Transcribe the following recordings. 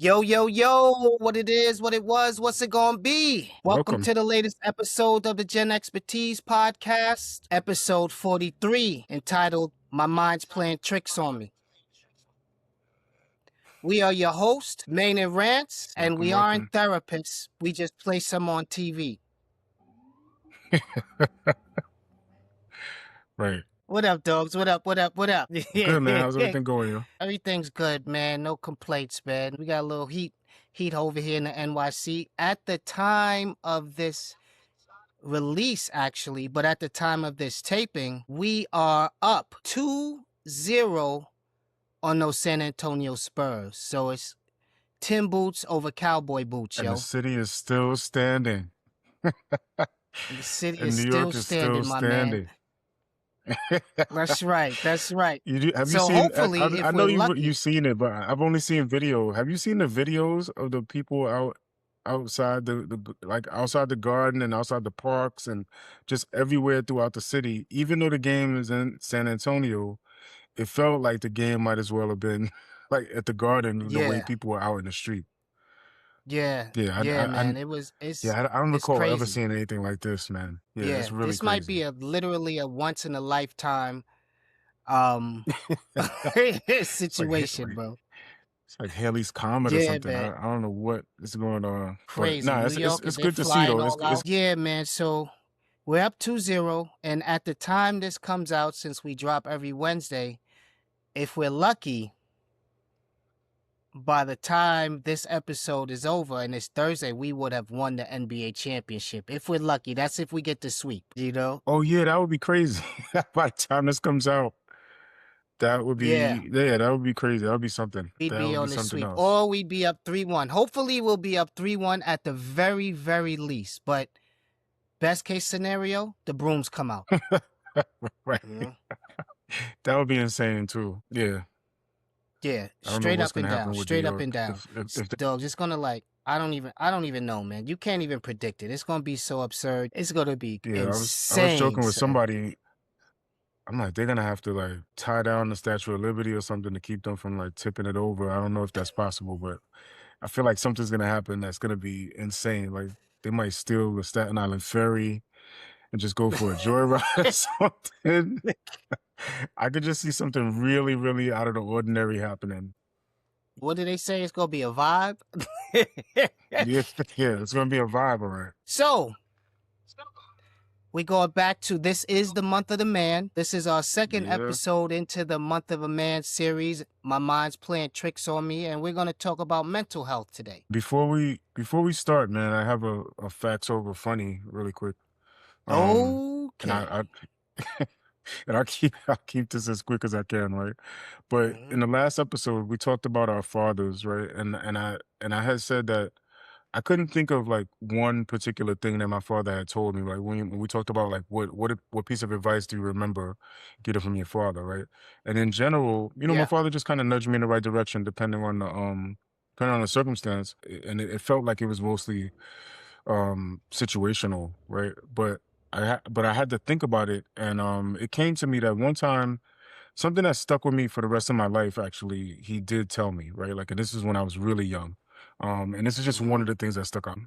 Yo, yo, yo, what it is, what it was, what's it gonna be? Welcome Welcome. to the latest episode of the Gen Expertise podcast, episode 43, entitled My Mind's Playing Tricks on Me. We are your host, Maynard Rants, and Welcome, we aren't welcome. therapists. We just play some on TV. Right. What up, dogs? What up, what up, what up? Good, man. How's everything going, yo? Everything's good, man. No complaints, man. We got a little heat over here in the NYC. At the time of this release, actually, but at the time of this taping, we are up 2-0 on those San Antonio Spurs. So it's Tim Boots over Cowboy Boots, And yo. the city is still standing. The city And is New still York is standing, still my man. standing. That's right. That's right. Have you So seen? hopefully, if I know we're lucky, you've seen it, but I've only seen video. Have you seen the videos of the people outside outside the garden and outside the parks and just everywhere throughout the city? Even though the game is in San Antonio, it felt like the game might as well have been like at the garden, the way yeah, people were out in the street. yeah, Yeah, yeah, man. I don't It's recall ever crazy. seeing anything like this, man. Yeah, Yeah, it's really this might crazy. be literally a once in a lifetime situation, bro. It's like Haley's Comet or Yeah, something. man. I don't know what is going on, but Crazy. no, New it's it's York, it's they're good to see flying though. all out. Yeah, man. So we're up 2-0, and at the time this comes out, since we drop every Wednesday, if we're lucky, by the time this episode is over and it's Thursday, we would have won the NBA championship. If we're lucky, that's if we get the sweep, you know? Oh yeah, that would be crazy. By the time this comes out, that would Yeah, be that would be crazy. That would be something. we'd That be would be on the something sweep, else. or we'd be up 3-1. Hopefully, we'll be up 3-1 at the very, very least. But best case scenario, the brooms come out. Right. You know? That would be insane too. Yeah. Yeah, I don't know straight what's up and gonna down, happen with New straight up and York down. if Dog, it's gonna like I don't even know, man. You can't even predict it. It's gonna be so absurd. It's gonna be yeah, I was insane, joking with son. somebody. I'm like, they're gonna have to like tie down the Statue of Liberty or something to keep them from like tipping it over. I don't know if that's possible, but I feel like something's gonna happen that's gonna be insane. Like they might steal the Staten Island ferry and just go for a joyride or something. I could just see something really, really out of the ordinary happening. What do they say? It's gonna be a vibe. Yeah, yeah, it's gonna be a vibe, all right. So we going back to this is the month of the man. This is our second Yeah. episode into the month of a man series. My mind's playing tricks on me, and we're gonna talk about mental health today. Before we start, man, I have a facts over funny really quick. And Okay. I and I'll keep this as quick as I can, right? But in the last episode, we talked about our fathers, right? And I had said that I couldn't think of like one particular thing that my father had told me. Like when we talked about like what piece of advice do you remember getting from your father, right? And in general, my Yeah. father just kind of nudged me in the right direction depending on the circumstance. And it felt like it was mostly situational, right? But I had to think about it, and it came to me that one time something that stuck with me for the rest of my life. Actually, he did tell me, right? Like, and this is when I was really young, and this is just one Mm-hmm. of the things that stuck out.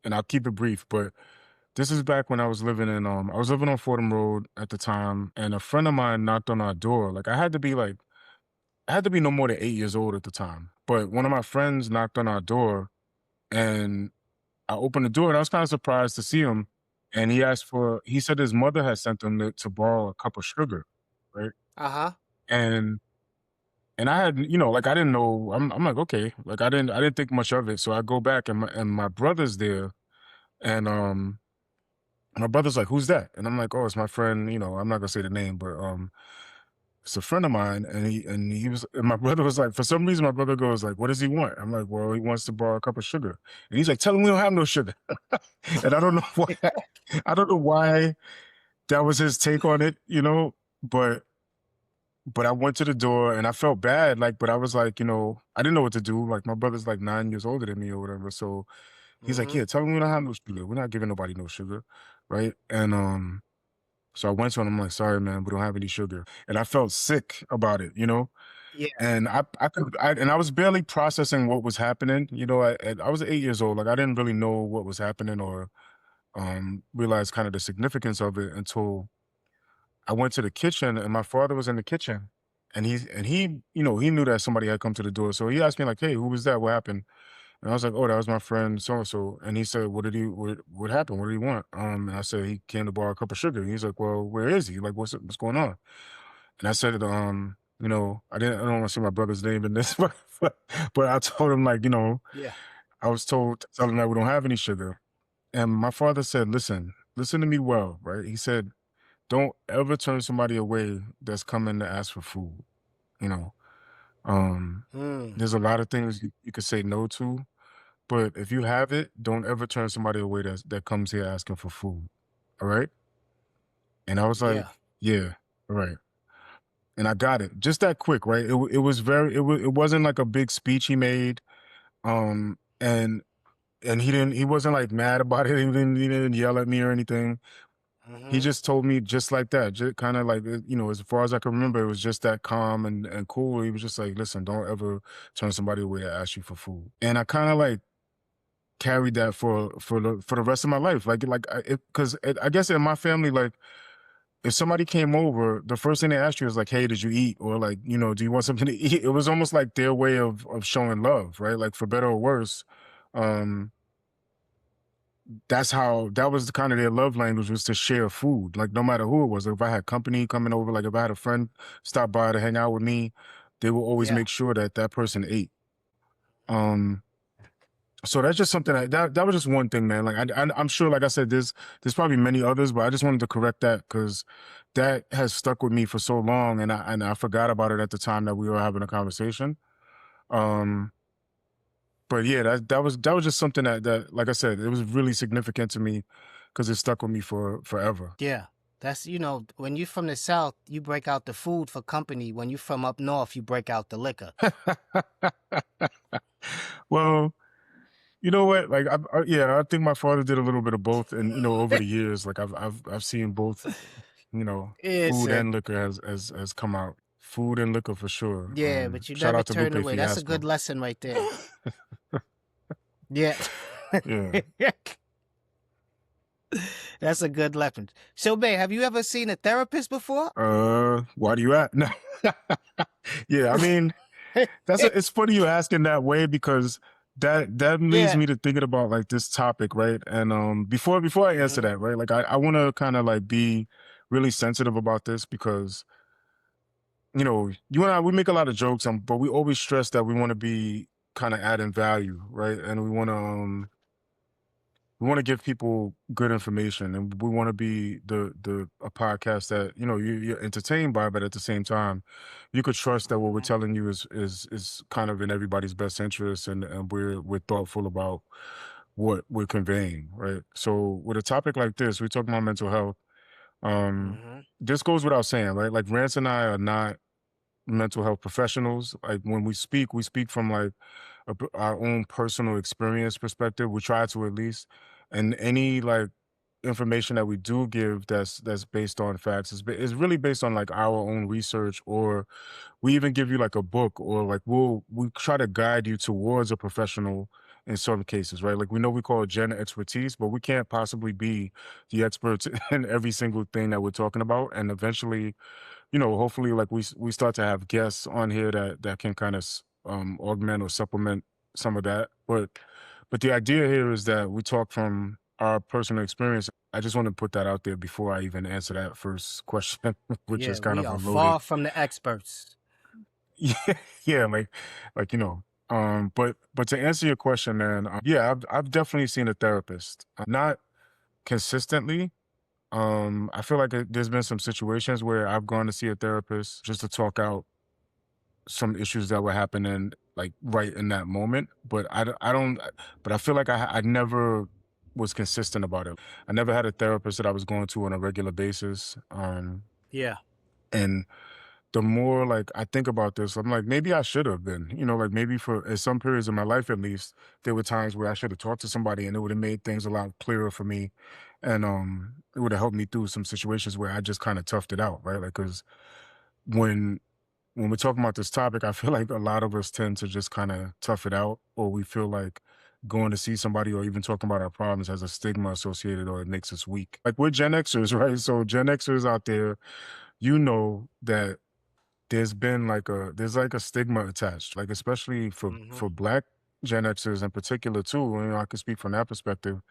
And I'll keep it brief, but this is back when I was living on Fordham Road at the time, and a friend of mine knocked on our door. Like I had to be no more than 8 years old at the time, but one of my friends knocked on our door, and I opened the door and I was kind of surprised to see him. And he said his mother had sent him to borrow a cup of sugar, right? Uh-huh. And I had, like I didn't know. I'm like, okay, like I didn't think much of it. So I go back and my brother's there, and my brother's like, who's that? And I'm like, oh, it's my friend. I'm not gonna say the name, but it's a friend of mine, and my brother was like, for some reason, my brother goes like, what does he want? I'm like, well, he wants to borrow a cup of sugar, and he's like, tell him we don't have no sugar, and I don't know why, I don't know why that was his take on it, but I went to the door and I felt bad, like, but I was like, I didn't know what to do. Like my brother's like 9 years older than me or whatever, so he's like, Mm-hmm. yeah, tell him we don't have no sugar, we're not giving nobody no sugar, right? And so I went to him, I'm like, sorry, man, we don't have any sugar. And I felt sick about it, Yeah. And I was barely processing what was happening. You know, I was 8 years old. Like I didn't really know what was happening or realize kind of the significance of it until I went to the kitchen and my father was in the kitchen. And you know, he knew that somebody had come to the door. So he asked me like, "Hey, who was that? What happened?" And I was like, "Oh, that was my friend so and so." And he said, what happened? What did he want?" And I said he came to borrow a cup of sugar. He's like, "Well, where is he? Like what's going on?" And I said, you know, I don't want to say my brother's name in this, but I told him like, you know, Yeah. I was told to tell him that we don't have any sugar. And my father said, listen to me well, right? He said, don't ever turn somebody away that's coming to ask for food. You know, Mm. there's a lot of things you could say no to, but if you have it, don't ever turn somebody away that comes here asking for food. All right. And I was like, Yeah. yeah, all right. And I got it just that quick, right? It was it wasn't like a big speech he made. And he wasn't like mad about it. He didn't yell at me or anything. He Hmm. just told me just like that, just kind of like, you know, as far as I can remember, it was just that calm and cool. He was just like, listen, don't ever turn somebody away to ask you for food. And I kind of like carried that for the rest of my life. Because I guess in my family, like if somebody came over, the first thing they asked you is like, "Hey, did you eat?" Or like, you know, "Do you want something to eat?" It was almost like their way of showing love, right? Like for better or worse, um, that was the kind of their love language was to share food. Like no matter who it was, if I had company coming over, like if I had a friend stop by to hang out with me, they will always Yeah. make sure that that person ate. Um, so that's just something that was just one thing, man. Like I'm sure, like I said, there's probably many others, but I just wanted to correct that because that has stuck with me for so long, and I forgot about it at the time that we were having a conversation. Um, but yeah, that was just something that like I said, it was really significant to me because it stuck with me for forever. Yeah. That's, when you from the South, you break out the food for company. When you from up north, you break out the liquor. Well, you know what? Like, yeah, I think my father did a little bit of both, and you know, over the years, like I've seen both, you know, Yes, food sir. and liquor has come out. Food and liquor for sure. Yeah, but you Shout never out to turn Lupe away. That's a good Fiasco. lesson right there. Yeah. Yeah. That's a good lesson. So, babe, have you ever seen a therapist before? Why do you ask? No. Yeah, I mean, it's funny you asking that way because that leads Yeah. me to thinking about like this topic, right? And before I answer Mhm. that, right? Like I want to kind of like be really sensitive about this because you know, you and I, we make a lot of jokes, but we always stress that we want to be kind of adding value, right? And we want to give people good information, and we want to be the a podcast that you know you're entertained by, but at the same time, you could trust that what we're Mhm. telling you is kind of in everybody's best interest, and we're thoughtful about what we're conveying, right? So with a topic like this, we're talking about mental health. Um, Mhm. this goes without saying, right? Like Rance and I are not mental health professionals. Like when we speak from like our own personal experience perspective. We try to at least, and any like information that we do give that's based on facts is really based on like our own research, or we even give you like a book, or like we try to guide you towards a professional in some cases, right? Like we know we call it Gen expertise, but we can't possibly be the experts in every single thing that we're talking about. And eventually, you know, hopefully, like we start to have guests on here that can kind of augment or supplement some of that. But the idea here is that we talk from our personal experience. I just want to put that out there before I even answer that first question, which Yeah, is kind we of a are loaded. far from the experts. Yeah, yeah, like you know. But to answer your question, man, yeah, I've definitely seen a therapist. Not consistently, I feel like there's been some situations where I've gone to see a therapist just to talk out some issues that were happening like right in that moment. But I don't, but I feel like I never was consistent about it. I never had a therapist that I was going to on a regular basis. Yeah. And the more like I think about this, I'm like, maybe I should have been, you know, like maybe for at some periods of my life at least, there were times where I should have talked to somebody and it would have made things a lot clearer for me. And it would have helped me through some situations where I just kind of toughed it out, right? Like, cause when when we're talking about this topic, I feel like a lot of us tend to just kind of tough it out, or we feel like going to see somebody or even talking about our problems has a stigma associated or it makes us weak. Like we're Gen Xers, right? So Gen Xers out there, you know that there's like a stigma attached, like especially Mm-hmm. for Black Gen Xers in particular too. You know, I can speak from that perspective.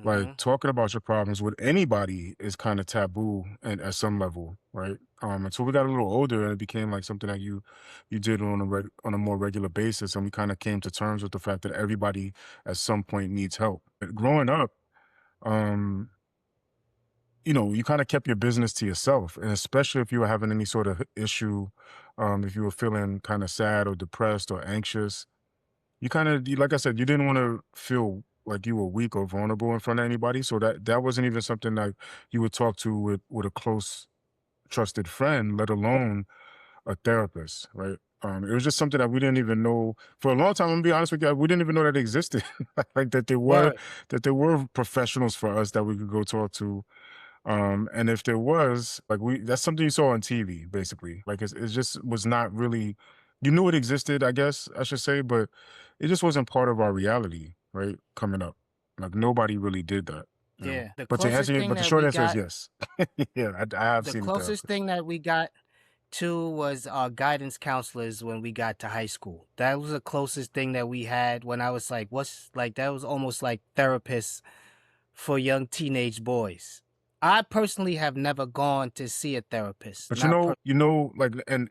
Like Mm-hmm. talking about your problems with anybody is kind of taboo and at some level, right? Until we got a little older and it became like something that you did on on a more regular basis, and we kind of came to terms with the fact that everybody at some point needs help. But growing up, um, you know, you kind of kept your business to yourself, and especially if you were having any sort of issue, if you were feeling kind of sad or depressed or anxious, you kind of, like I said, you didn't want to feel like you were weak or vulnerable in front of anybody. So that wasn't even something that you would talk to with a close, trusted friend, let alone a therapist, right? It was just something that we didn't even know for a long time. I'm gonna be honest with you, we didn't even know that it existed, like Word. that there were professionals for us that we could go talk to. And if there was, like that's something you saw on TV, basically. Like it just was not really, you knew it existed, I guess I should say, but it just wasn't part of our reality, right? Coming up. Like nobody really did that, you know. Yeah. The But to answer closest your, thing but the that short we answer is got, yes. Yeah, I have the seen a closest therapist. thing that we got to was our guidance counselors when we got to high school. That was the closest thing that we had when I was like, what's like, that was almost like therapists for young teenage boys. I personally have never gone to see a therapist. But Not like, and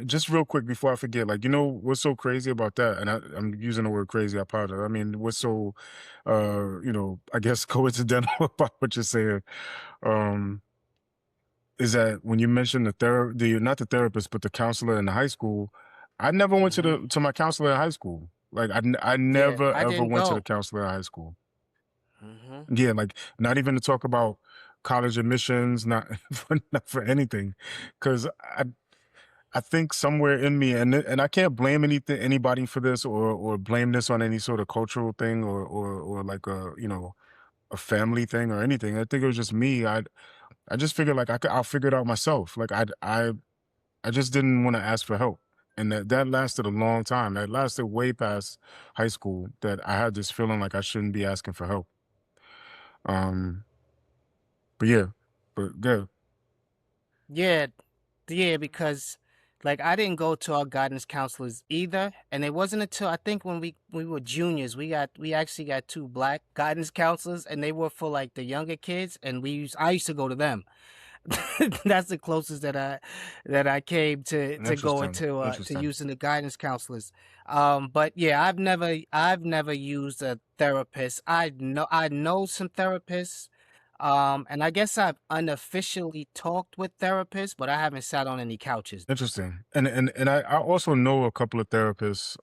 just real quick before I forget, like, you know, what's so crazy about that? And I'm using the word crazy. I apologize. I mean, what's so, you know, I guess coincidental about what you're saying, um, is that when you mentioned the not the therapist, but the counselor in the high school, I never went to hmm to my counselor in high school. Like, I Yeah, never I ever didn't went to the go. counselor in high school. hmm Yeah, like not even to talk about college admissions, not not for anything, because I think somewhere in me, and I can't blame anybody for this or blame this on any sort of cultural thing or like a, you know, a family thing or anything. I think it was just me. I just figured like I'll figure it out myself. Like I just didn't want to ask for help, and that lasted a long time. That lasted way past high school. That I had this feeling like I shouldn't be asking for help. Um, but yeah, but good. Yeah, yeah, because like I didn't go to our guidance counselors either, and it wasn't until I think when we were juniors, we actually got two black guidance counselors, and they were for like the younger kids, and I used to go to them. That's the closest that I came to going Interesting. to Interesting. using the guidance counselors. But yeah, I've never used a therapist. I know some therapists. And I guess I've unofficially talked with therapists, but I haven't sat on any couches. Interesting. And I also know a couple of therapists.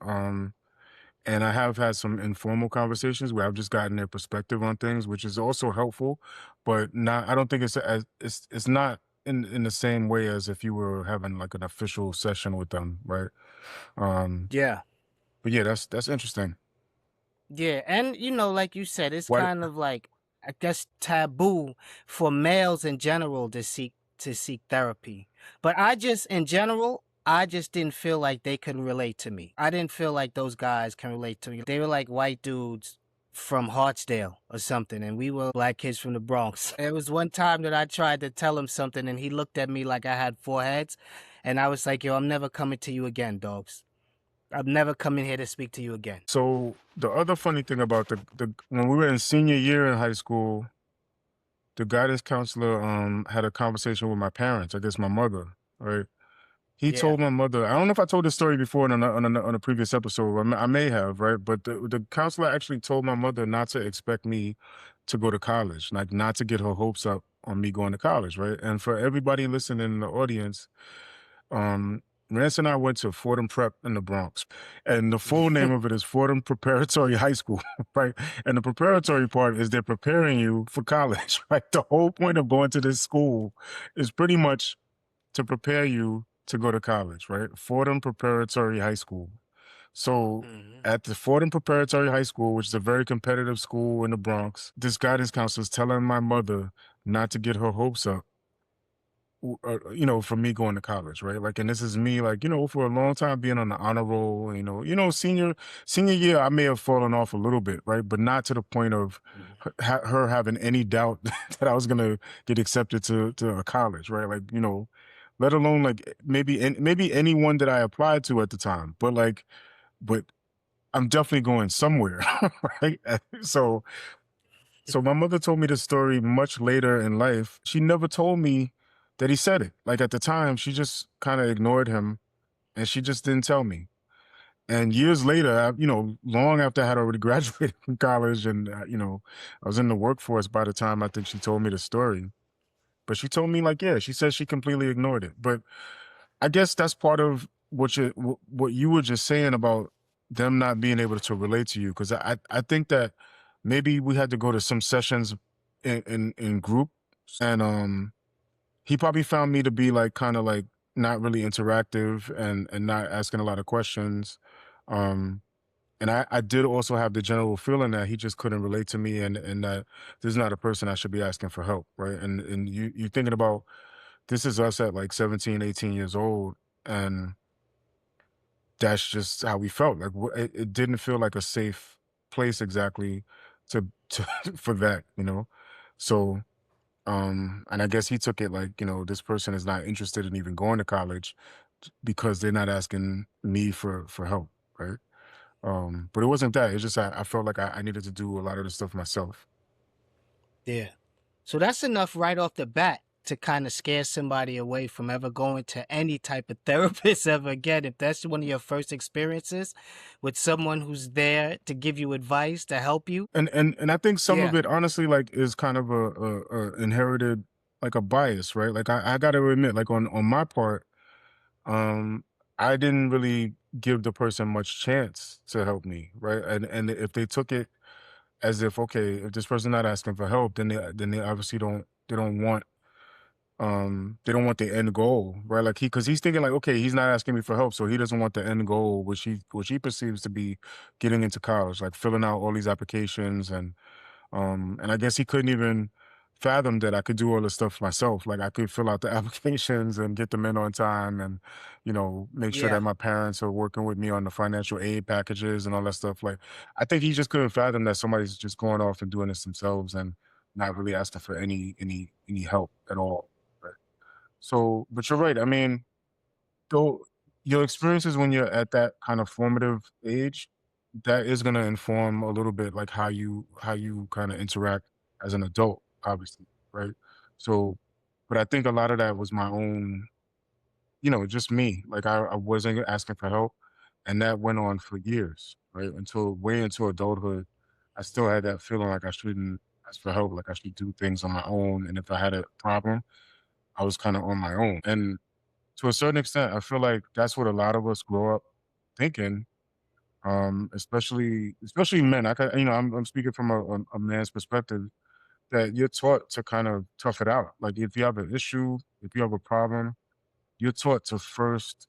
And I have had some informal conversations where I've just gotten their perspective on things, which is also helpful, but not, I don't think it's not in the same way as if you were having like an official session with them, right? Um, Yeah. but yeah, that's interesting. Yeah, and like you said, it's What kind of like I guess taboo for males in general to seek therapy. But in general, I just didn't feel like they could relate to me. I didn't feel like those guys can relate to me. They were like white dudes from Hartsdale or something, and we were black kids from the Bronx. There was one time that I tried to tell him something, and he looked at me like I had four heads, and I was like, "Yo, I'm never coming to you again, dogs. I'm never coming here to speak to you again." So the other funny thing about the when we were in senior year in high school, the guidance counselor had a conversation with my parents, I guess my mother, right? He Yeah. told my mother, I don't know if I told this story before on a previous episode. I may have, right? But the counselor actually told my mother not to expect me to go to college, like not to get her hopes up on me going to college, right? And for everybody listening in the audience, um, Rance and I went to Fordham Prep in the Bronx, and the full name of it is Fordham Preparatory High School, right? And the preparatory part is they're preparing you for college, right? The whole point of going to this school is pretty much to prepare you to go to college, right? Fordham Preparatory High School. So Mhm. at the Fordham Preparatory High School, which is a very competitive school in the Bronx, this guidance counselor is telling my mother not to get her hopes up for me going to college, right? Like, and this is me, like, for a long time being on the honor roll, senior year, I may have fallen off a little bit, right? But not to the point of her having any doubt that I was gonna get accepted to a college, right? Like, let alone like maybe anyone that I applied to at the time, but I'm definitely going somewhere, right? So my mother told me this story much later in life. She never told me that he said it. Like at the time, she just kind of ignored him and she just didn't tell me. And years later, long after I had already graduated from college and, I was in the workforce by the time I think she told me the story. But she told me like, yeah, she said she completely ignored it. But I guess that's part of what you were just saying about them not being able to relate to you. Cause I think that maybe we had to go to some sessions in group and he probably found me to be like kind of like not really interactive and not asking a lot of questions. Um and I did also have the general feeling that he just couldn't relate to me and that this is not a person I should be asking for help, right? And you're thinking about this is us at like 17, 18 years old, and that's just how we felt. Like it didn't feel like a safe place exactly to for that. So and I guess he took it like, this person is not interested in even going to college because they're not asking me for help, right? But it wasn't that. It's just I felt like I needed to do a lot of the stuff myself. Yeah. So that's enough right off the bat to kind of scare somebody away from ever going to any type of therapist ever again. If that's one of your first experiences with someone who's there to give you advice, to help you. And I think some of Yeah. it honestly like is kind of a inherited like a bias, right? Like I gotta admit, like on my part, um, I didn't really give the person much chance to help me, right? And if they took it as if, okay, if this person not asking for help, then they obviously don't want the end goal, right? Like because he's thinking like, okay, he's not asking me for help, so he doesn't want the end goal, which he perceives to be getting into college, like filling out all these applications and I guess he couldn't even fathom that I could do all this stuff myself. Like I could fill out the applications and get them in on time and, make sure Yeah. that my parents are working with me on the financial aid packages and all that stuff. Like I think he just couldn't fathom that somebody's just going off and doing this themselves and not really asking for any help at all. Right. So, but you're right. I mean, though your experiences when you're at that kind of formative age, that is gonna inform a little bit like how you kind of interact as an adult, obviously, right? So, but I think a lot of that was my own, just me. Like I wasn't asking for help, and that went on for years, right? Until way into adulthood, I still had that feeling like I shouldn't ask for help, like I should do things on my own, and if I had a problem, I was kind of on my own. And to a certain extent, I feel like that's what a lot of us grow up thinking, especially men. I'm speaking from a man's perspective that you're taught to kind of tough it out. Like if you have an issue, if you have a problem, you're taught to first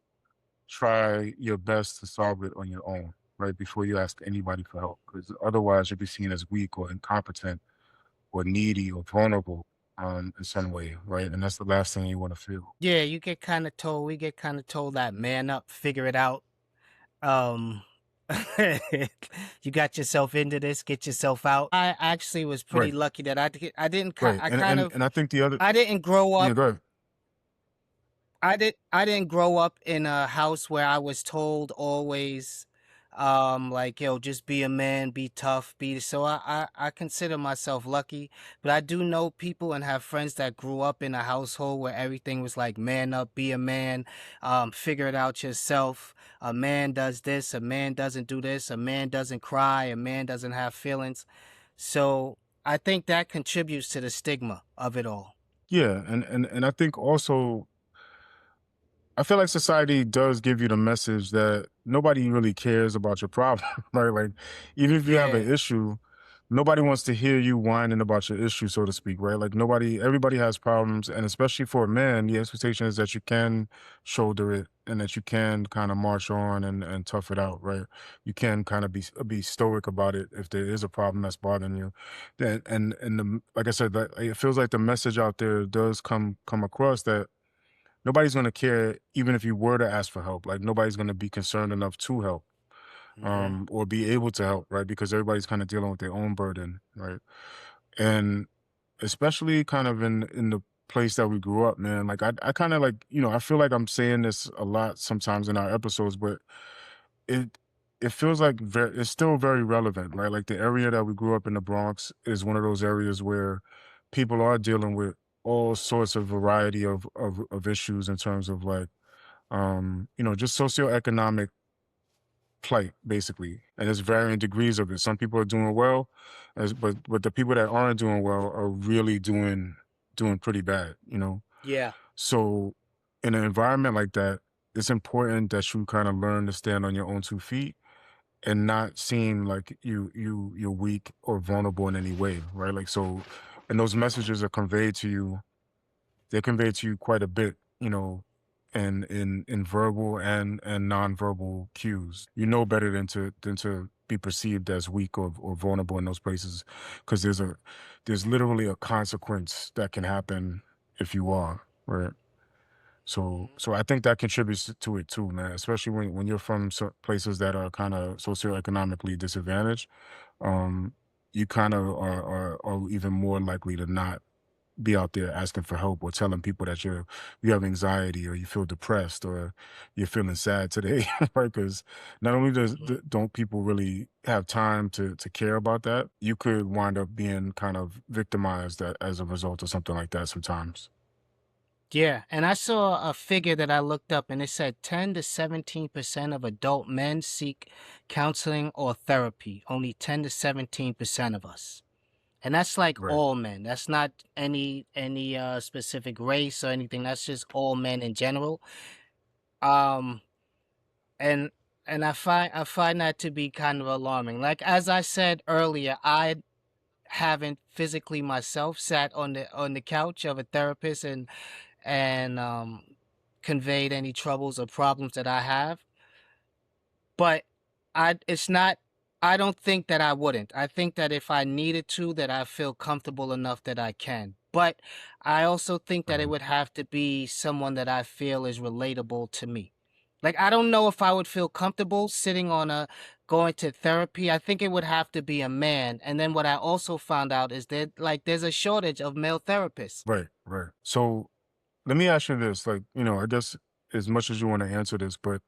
try your best to solve it on your own, right? Before you ask anybody for help, because otherwise you'll be seen as weak or incompetent or needy or vulnerable in some way, right? And that's the last thing you want to feel. Yeah, we get kind of told that man up, figure it out. Um you got yourself into this, get yourself out. I actually was pretty Right, lucky that I didn't right. I And kind and of and I think the other I didn't grow yeah, up go ahead. I didn't grow up in a house where I was told always like yo just be a man, be tough, be so I consider myself lucky, but I do know people and have friends that grew up in a household where everything was like man up, be a man, figure it out yourself. A man does this, a man doesn't do this, a man doesn't cry, a man doesn't have feelings. So I think that contributes to the stigma of it all. Yeah, and I think also I feel like society does give you the message that nobody really cares about your problem, right? Like, even if you have Yeah. an issue, nobody wants to hear you whining about your issue, so to speak, right? Like, everybody has problems. And especially for a man, the expectation is that you can shoulder it and that you can kind of march on and tough it out, right? You can kind of be stoic about it if there is a problem that's bothering you. Like I said, that it feels like the message out there does come across that nobody's gonna care even if you were to ask for help. Like nobody's gonna be concerned enough to help, Hmm. or be able to help, right? Because everybody's kind of dealing with their own burden, right? And especially kind of in the place that we grew up, man. Like I kind of like, I feel like I'm saying this a lot sometimes in our episodes, but it it feels like it's still very relevant, right? Like the area that we grew up in, the Bronx, is one of those areas where people are dealing with all sorts of variety of issues in terms of like just socioeconomic plight, basically, and there's varying degrees of it. Some people are doing well, but the people that aren't doing well are really doing pretty bad, you know. Yeah. So in an environment like that, it's important that you kind of learn to stand on your own 2 feet and not seem like you're weak or vulnerable in any way, right? Like so, and those messages are conveyed to you. They're conveyed to you quite a bit, in verbal and nonverbal cues. You know better than to be perceived as weak or vulnerable in those places, because there's literally a consequence that can happen if you are, right? So Hmm. so I think that contributes to it too, man. Especially when you're from places that are kind of socioeconomically disadvantaged, um, you kind of are even more likely to not be out there asking for help or telling people that you have anxiety or you feel depressed or you're feeling sad today, right? Because not only Hmm. don't people really have time to care about that, you could wind up being kind of victimized as a result of something like that sometimes. Yeah, and I saw a figure that I looked up and it said 10 to 17% of adult men seek counseling or therapy. Only 10 to 17% of us. And that's like Right. all men. That's not any specific race or anything. That's just all men in general. Um and and I find that to be kind of alarming. Like as I said earlier, I haven't physically myself sat on the couch of a therapist and conveyed any troubles or problems that I have. But it's not, I don't think that I wouldn't. I think that if I needed to, that I feel comfortable enough that I can. But I also think that it Right. would have to be someone that I feel is relatable to me. Like I don't know if I would feel comfortable sitting on a going to therapy. I think it would have to be a man. And then what I also found out is that like there's a shortage of male therapists. Right. Right. So let me ask you this, like, I guess as much as you want to answer this, but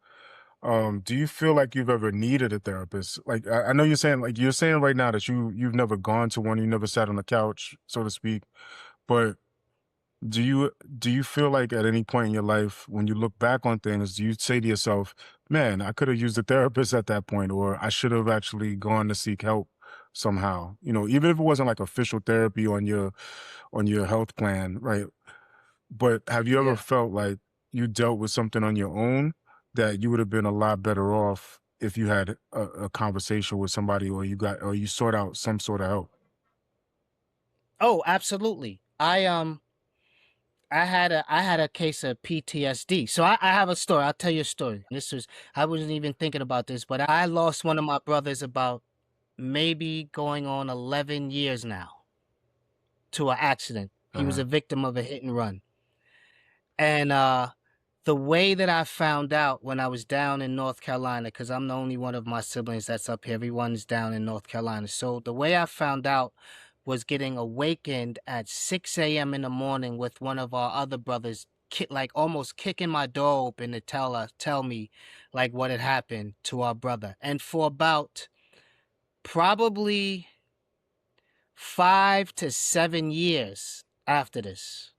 do you feel like you've ever needed a therapist? Like I know you're saying right now that you've never gone to one, you never sat on the couch, so to speak. But do you feel like at any point in your life when you look back on things, do you say to yourself, man, I could have used a therapist at that point, or I should have actually gone to seek help somehow? Even if it wasn't like official therapy on your health plan, right? But have you ever Yeah. felt like you dealt with something on your own that you would have been a lot better off if you had a conversation with somebody or you sought out some sort of help? Oh, absolutely. I had a case of PTSD. So I have a story. I'll tell you a story. I wasn't even thinking about this, but I lost one of my brothers about maybe going on 11 years now to an accident. He was Uh-huh. a victim of a hit and run. And the way that I found out when I was down in North Carolina, because I'm the only one of my siblings that's up here, everyone's down in North Carolina. So the way I found out was getting awakened at 6 a.m. in the morning with one of our other brothers, like almost kicking my door open to tell me like what had happened to our brother. And for about probably 5 to 7 years after this,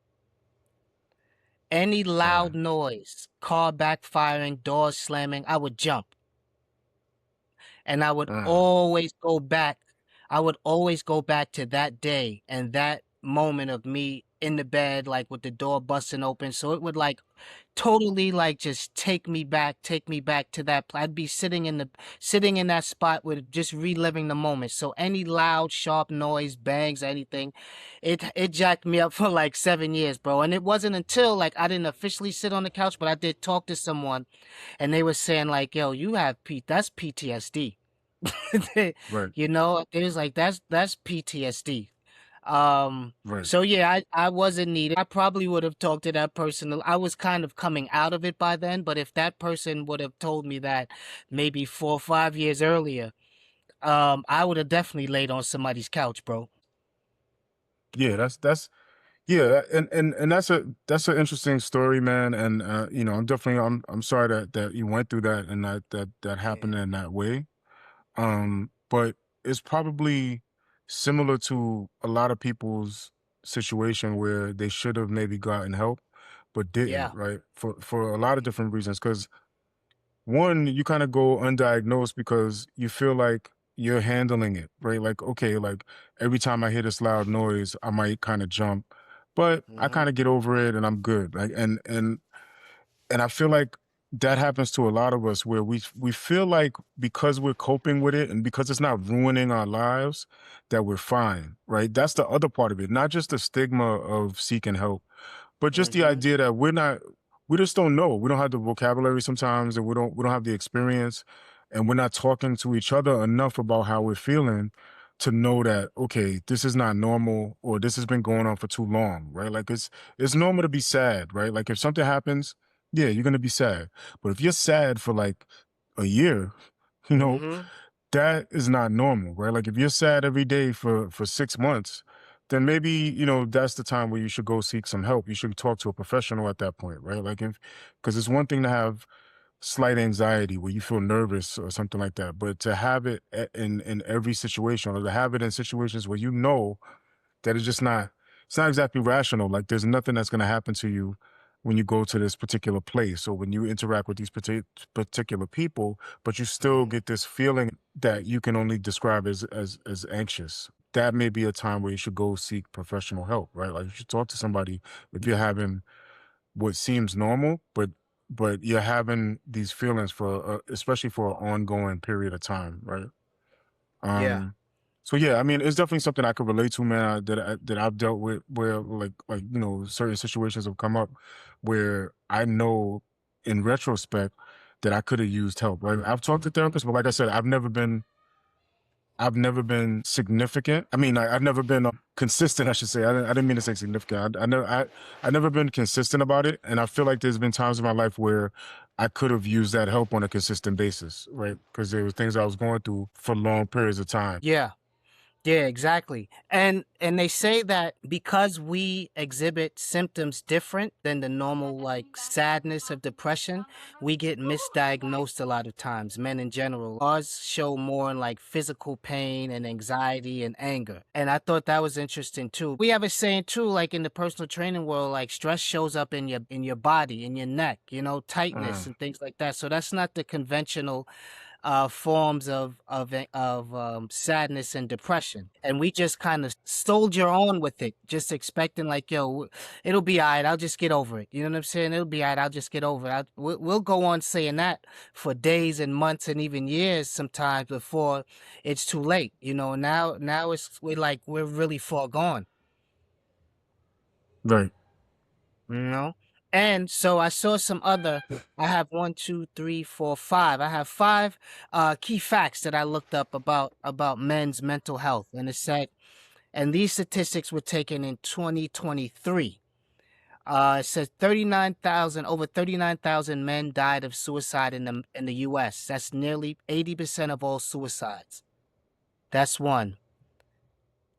any Uh-huh. loud noise, car backfiring, doors slamming, I would jump. And Uh, I would always go back to that day and that moment of me in the bed, like with the door busting open. So it would like totally like just take me back to that. I'd be sitting in that spot with just reliving the moment. So any loud, sharp noise, bangs, anything, it jacked me up for like 7 years, bro. And it wasn't until like I didn't officially sit on the couch, but I did talk to someone and they were saying like, "Yo, you have that's PTSD." They- right. it was like that's PTSD. Right. So yeah, I wasn't needed. I probably would have talked to that person. I was kind of coming out of it by then, but if that person would have told me that maybe 4 or 5 years earlier, I would have definitely laid on somebody's couch, bro. Yeah, that's yeah, and that's an interesting story, man. And you know, I'm sorry that you went through that and that Yeah. happened in that way. But it's probably similar to a lot of people's situation where they should have maybe gotten help but didn't, Yeah. right? For a lot of different reasons. Because one, you kind of go undiagnosed because you feel like you're handling it, right? Like, okay, like every time I hear this loud noise, I might kind of jump, but I Mhm. kind of get over it and I'm good. Like, and I feel like that happens to a lot of us where we feel like because we're coping with it and because it's not ruining our lives that we're fine, right? That's the other part of it, not just the stigma of seeking help, but just the Mhm. idea that we just don't know. We don't have the vocabulary sometimes and we don't have the experience and we're not talking to each other enough about how we're feeling to know that okay, this is not normal or this has been going on for too long, right? Like it's normal to be sad, right? Like if something happens, yeah, you're going to be sad. But if you're sad for like a year, you know, Mhm. that is not normal, right? Like if you're sad every day for 6 months, then maybe that's the time where you should go seek some help. You should talk to a professional at that point, right? Like if because it's one thing to have slight anxiety where you feel nervous or something like that, but to have it in every situation or to have it in situations where you know that it's not exactly rational. Like there's nothing that's going to happen to you when you go to this particular place or when you interact with these particular people, but you still Mhm. get this feeling that you can only describe as anxious. That may be a time where you should go seek professional help, right? Like you should talk to somebody if you're having what seems normal, but you're having these feelings for especially for an ongoing period of time, right? Yeah. Um, so yeah, I mean, it's definitely something I could relate to, man. That I've dealt with, where like certain situations have come up where I know in retrospect that I could have used help. Right? I've talked to therapists, but like I said, I've never been significant. I mean, I've never been consistent. I should say. I didn't mean to say significant. I never been consistent about it, and I feel like there's been times in my life where I could have used that help on a consistent basis, right? Because there were things I was going through for long periods of time. Yeah. Yeah, exactly. And they say that because we exhibit symptoms different than the normal like sadness of depression, we get misdiagnosed a lot of times, men in general. Ours show more in like physical pain and anxiety and anger. And I thought that was interesting too. We have a saying too, like in the personal training world, like stress shows up in your body, in your neck, tightness Mm, and things like that. So that's not the conventional forms of sadness and depression, and we just kind of soldier on with it, just expecting like, yo, it'll be all right. I'll just get over it. You know what I'm saying? It'll be all right. I'll just get over it. We'll go on saying that for days and months and even years sometimes before it's too late. Now we're really far gone. right. You know? And so I saw some other, I have one, two, three, four, five. I have five key facts that I looked up about men's mental health. And it said, and these statistics were taken in 2023. It says 39,000, over 39,000 men died of suicide in the US. That's nearly 80% of all suicides. That's one. Mm.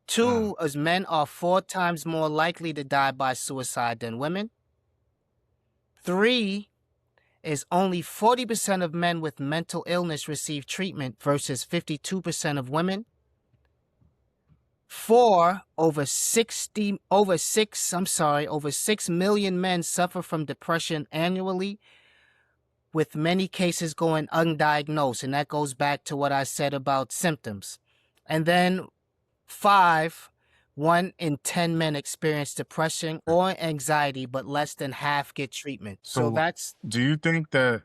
Two is men are 4 times more likely to die by suicide than women. Three is only 40% of men with mental illness receive treatment versus 52% of women. Four, over 6 million men suffer from depression annually, with many cases going undiagnosed. And that goes back to what I said about symptoms. And then five, 1 in 10 men experience depression or anxiety, but less than half get treatment. So So, that's, do you think that,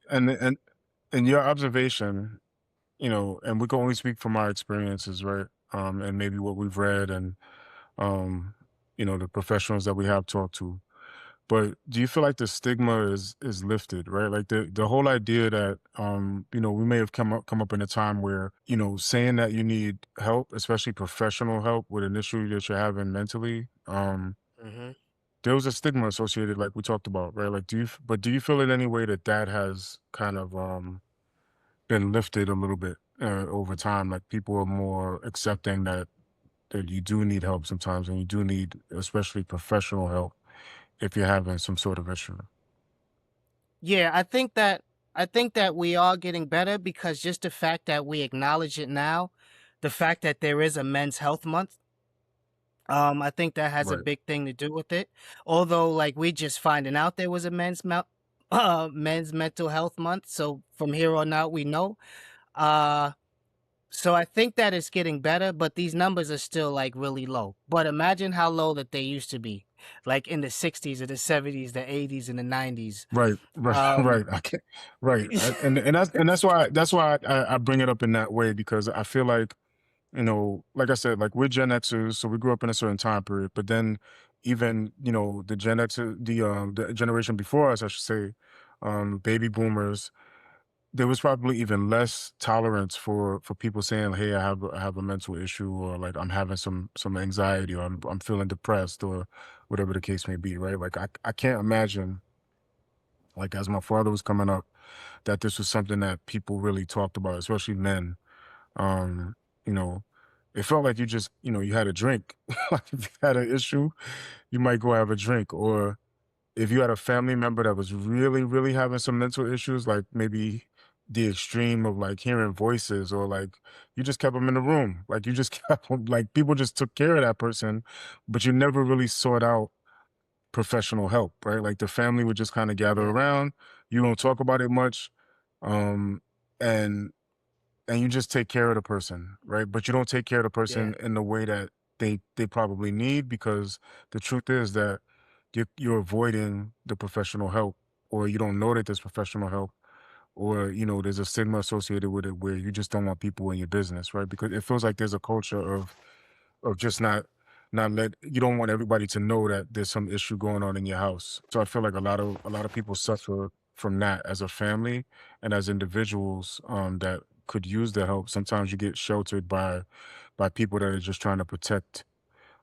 and in your observation, and we can only speak from our experiences, right? And maybe what we've read and um, the professionals that we have talked to. But do you feel like the stigma is lifted, right? Like the whole idea that we may have come up in a time where, saying that you need help, especially professional help with an issue that you're having mentally, Hmm. there was a stigma associated, like we talked about, right? Like, do you feel in any way that that has kind of been lifted a little bit over time? Like people are more accepting that you do need help sometimes, and you do need, especially professional help, if you're having some sort of issue. Yeah, I think that we are getting better because just the fact that we acknowledge it now, the fact that there is a Men's Health Month, I think that has a Right. big thing to do with it. Although, like, we just finding out there was a men's mental health month, so from here on out, we know. Uh, so I think that it's getting better, but these numbers are still like really low. But imagine how low that they used to be, like in the '60s or the '70s, the '80s, and the '90s. Right, right, Um, right. I can't, right, and that's why I bring it up in that way because I feel like like I said, like we're Gen Xers, so we grew up in a certain time period. But then, even the Gen X, the generation before us, I should say, baby boomers, there was probably even less tolerance for people saying, "Hey, I have a mental issue," or like I'm having some anxiety, or I'm feeling depressed, or whatever the case may be. Right? Like I can't imagine, like as my father was coming up, that this was something that people really talked about, especially men. Um, you know, it felt like you had a drink. Like if you had an issue, you might go have a drink. Or if you had a family member that was really, really having some mental issues, like maybe the extreme of like hearing voices, or like you just kept them in the room. Like you just kept 'em- like people just took care of that person, but you never really sought out professional help, right? Like the family would just kind of gather yeah, around. You don't talk about it much. Um, and you just take care of the person, right? But you don't take care of the yeah, person in the way that they probably need, because the truth is that you're avoiding the professional help, or you don't know that there's professional help, or there's a stigma associated with it where you just don't want people in your business, right? Because it feels like there's a culture of just not let you don't want everybody to know that there's some issue going on in your house. So I feel like a lot of people suffer from that as a family and as individuals that could use the help. Sometimes you get sheltered by people that are just trying to protect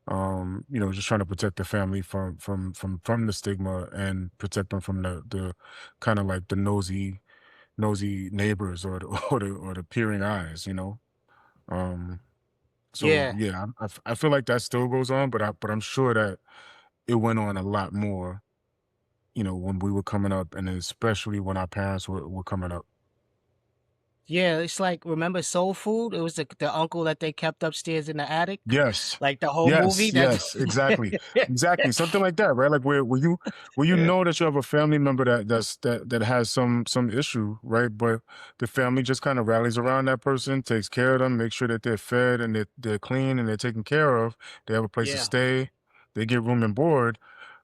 just trying to protect the family from the stigma, and protect them from the kind of like the nosy neighbors, or the or the peering eyes. Um so yeah. yeah, I feel like that still goes on, but I'm sure that it went on a lot more, when we were coming up, and especially when our parents were coming up. Yeah, it's like, remember Soul Food? It was the uncle that they kept upstairs in the attic, Yes. like the whole movie. Yes, That yes, exactly. Exactly. Something like that, right? Like where you know that you have a family member that has some issue, right? But the family just kind of rallies around that person, takes care of them, make sure that they're fed and they're clean and they're taken care of. They have a place to yeah, stay, they get room and board.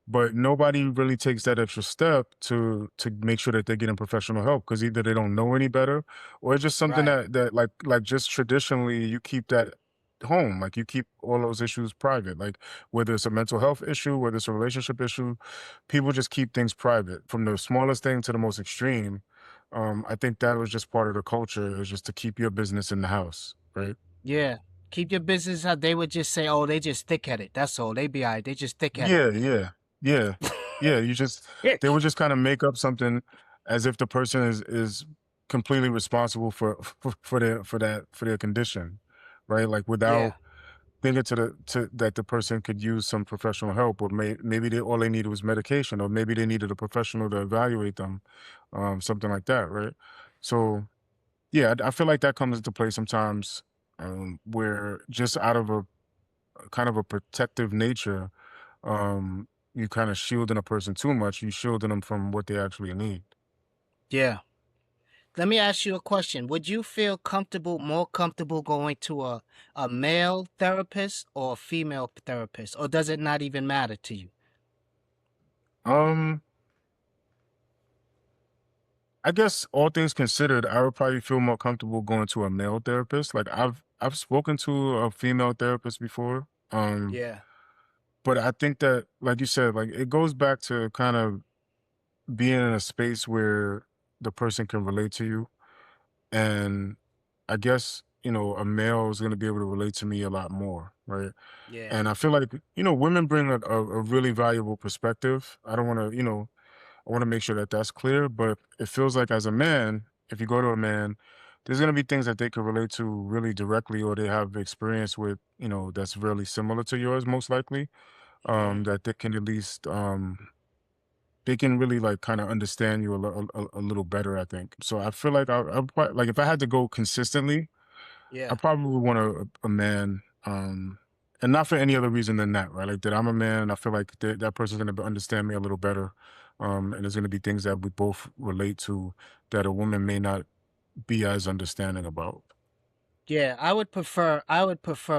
But nobody really takes that extra step to make sure that they're getting professional help, because either they don't know any better, or it's just something right. that like just traditionally you keep that home. Like you keep all those issues private. Like whether it's a mental health issue, whether it's a relationship issue, people just keep things private, from the smallest thing to the most extreme. I think that was just part of the culture, is just to keep your business in the house, right? Yeah. Keep your business how they would just say, oh, they just thick headed. That's all. They be all right. They just thick headed. Yeah, yeah, yeah, yeah. They would just kind of make up something as if the person is completely responsible for their condition, right? Like Yeah. without thinking to that the person could use some professional help, or maybe all they needed was medication, or maybe they needed a professional to evaluate them, something like that, right? So yeah, I feel like that comes into play sometimes, where just out of a kind of a protective nature, you kind of shielding a person too much, you shielding them from what they actually need. Yeah. Let me ask you a question. Would you feel more comfortable going to a male therapist or a female therapist, or does it not even matter to you? Um, I guess all things considered, I would probably feel more comfortable going to a male therapist. Like I've spoken to a female therapist before. Yeah. but I think that, like you said, like it goes back to kind of being in a space where the person can relate to you. And I guess, a male is going to be able to relate to me a lot more, right? Yeah. And I feel like, women bring a really valuable perspective. I don't want to, I want to make sure that that's clear, but it feels like as a man, if you go to a man, there's going to be things that they can relate to really directly, or they have experience with, that's really similar to yours, most likely, Hmm. that they can at least, they can really like kind of understand you a little better, I think. So I feel like like if I had to go consistently, I Yeah. probably want a man, and not for any other reason than that, right? Like that I'm a man, and I feel like that person's gonna understand me a little better, and there's gonna be things that we both relate to that a woman may not be as understanding about. Yeah, I would prefer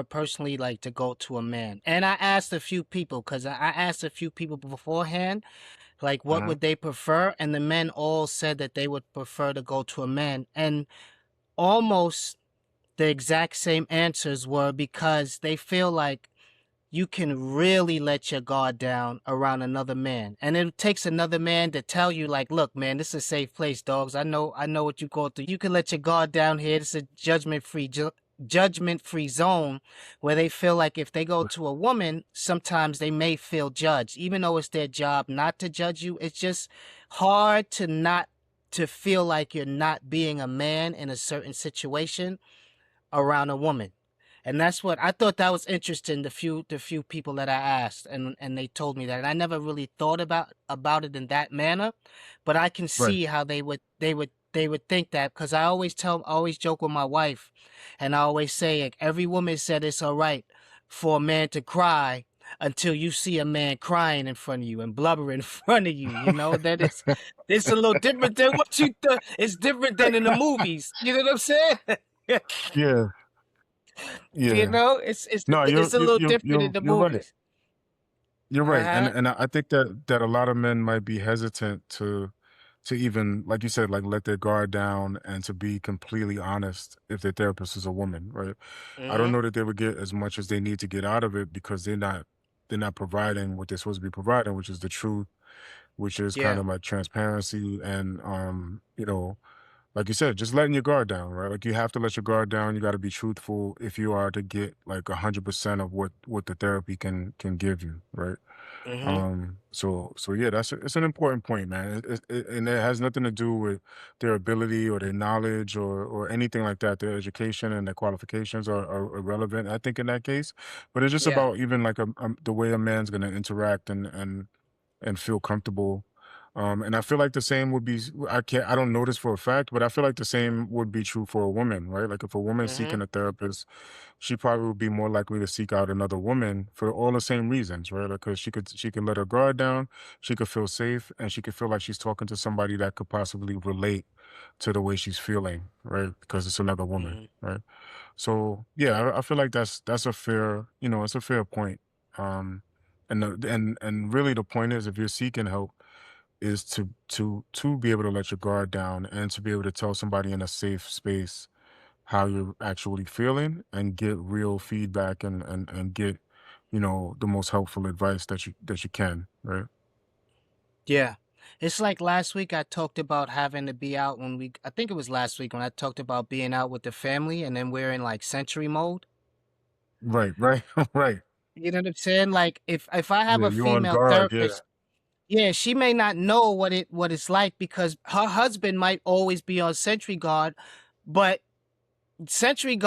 personally like to go to a man. And I asked a few people because I asked a few people beforehand, like what Uh-huh. would they prefer? And the men all said that they would prefer to go to a man. And almost the exact same answers were because they feel like you can really let your guard down around another man. And it takes another man to tell you, like, look, man, this is a safe place, dogs. I know what you go through. You can let your guard down here. This is a judgment free zone where they feel like if they go to a woman, sometimes they may feel judged, even though it's their job not to judge you. It's just hard to not to feel like you're not being a man in a certain situation around a woman. And that's what I thought that was interesting. The few people that I asked, and they told me that, and I never really thought about it in that manner, but I can Right. see how they would think that because I always joke with my wife, and I always say like, every woman said it's all right for a man to cry until you see a man crying in front of you and blubbering in front of you. You know that it's a little different than what you thought. It's different than in the movies. You know what I'm saying? Yeah. You Yeah. know, it's No, it's a little different in the you're right. movies. You're right, and Uh-huh. I think that a lot of men might be hesitant to even, like you said, like let their guard down and to be completely honest if their therapist is a woman, right? I don't Mhm. know that they would get as much as they need to get out of it because they're not providing what they're supposed to be providing, which is the truth, which is kind Yeah. of like transparency and like you said, just letting your guard down, right? Like you have to let your guard down. You got to be truthful if you are to get like 100% of what the therapy can give you, right? Mhm. So yeah, it's an important point, man. And it has nothing to do with their ability or their knowledge or anything like that. Their education and their qualifications are irrelevant, I think, in that case. But it's just Yeah. about even like the way a man's gonna interact and feel comfortable. And I feel like the same would be I don't know this for a fact, but I feel like the same would be true for a woman, right? Like if a woman's Mhm. seeking a therapist, she probably would be more likely to seek out another woman for all the same reasons, right? Because she could let her guard down, she could feel safe, and she could feel like she's talking to somebody that could possibly relate to the way she's feeling, right? Because it's another woman, Mhm. right? So yeah, I feel like that's a fair, it's a fair point. Um, and really the point is if you're seeking help is to be able to let your guard down and to be able to tell somebody in a safe space how you're actually feeling and get real feedback and get the most helpful advice that you can, right? Yeah. It's like last week I talked about having to be out I think it was last week when I talked about being out with the family and then we're in like sensory mode. Right, right. Right. You know what I'm saying? Like if I have Yeah, a you're on female guard. Yeah. therapist, yeah, she may not know what it's like because her husband might always be on sentry guard, but sentry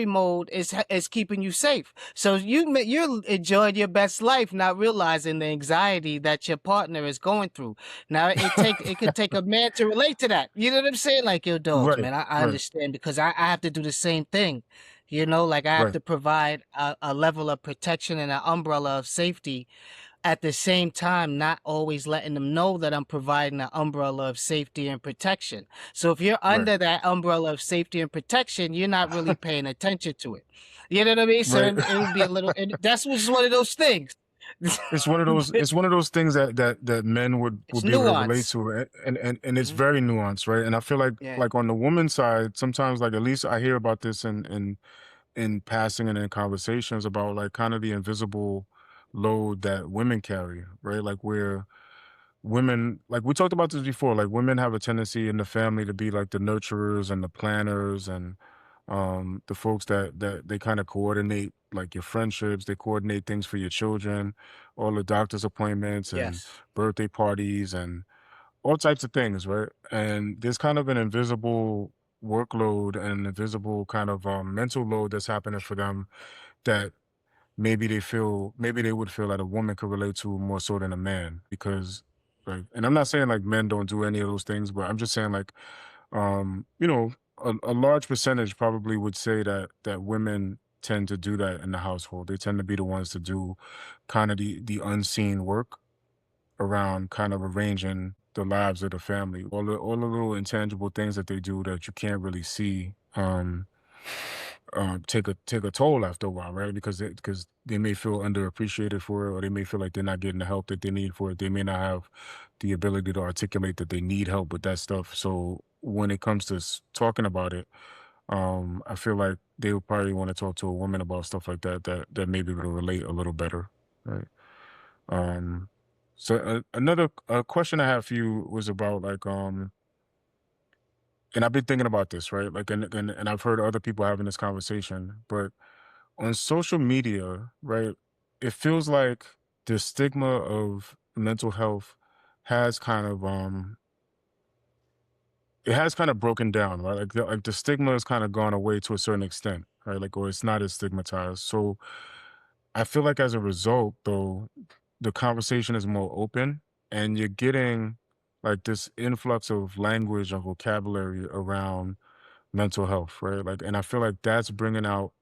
mode is keeping you safe. So you're enjoying your best life, not realizing the anxiety that your partner is going through. Now it could take a man to relate to that. You know what I'm saying? Like your dogs, Right, man. I right, understand because I have to do the same thing. You know, like I have right, to provide a level of protection and an umbrella of safety at the same time not always letting them know that I'm providing an umbrella of safety and protection. So if you're right. under that umbrella of safety and protection, you're not really paying attention to it. You know what I mean? So Right. it would be a little, and that's just one of those things. It's one of those things that men would It's be able to relate nuance. to, and it's Hmm. very nuanced, right? And I feel like Yeah. like on the woman's side, sometimes like at least I hear about this in passing and in conversations about like kind of the invisible load that women carry, right? Like where women, like we talked about this before, like women have a tendency in the family to be like the nurturers and the planners and the folks that they kind of coordinate like your friendships, they coordinate things for your children, all the doctor's appointments and Yes. birthday parties and all types of things, right? And there's kind of an invisible workload and invisible kind of mental load that's happening for them that maybe they would feel that a woman could relate to more so than a man because like, and I'm not saying like men don't do any of those things, but I'm just saying like you know, a large percentage probably would say that women tend to do that in the household. They tend to be the ones to do kind of the unseen work around kind of arranging the lives of the family, all the little intangible things that they do that you can't really see. Take a toll after a while, right? Because they may feel underappreciated for it, or they may feel like they're not getting the help that they need for it. They may not have the ability to articulate that they need help with that stuff. So when it comes to talking about it, I feel like they would probably want to talk to a woman about stuff like that that maybe will relate a little better, right? Um, so another question I have for you was about like and I've been thinking about this, right? Like, and I've heard other people having this conversation, but on social media, right, it feels like the stigma of mental health has kind of it has kind of broken down, right? Like the stigma has kind of gone away to a certain extent, right? Like or it's not as stigmatized. So I feel like as a result, though, the conversation is more open and you're getting like this influx of language and vocabulary around mental health, right? Like, and I feel like that's bringing out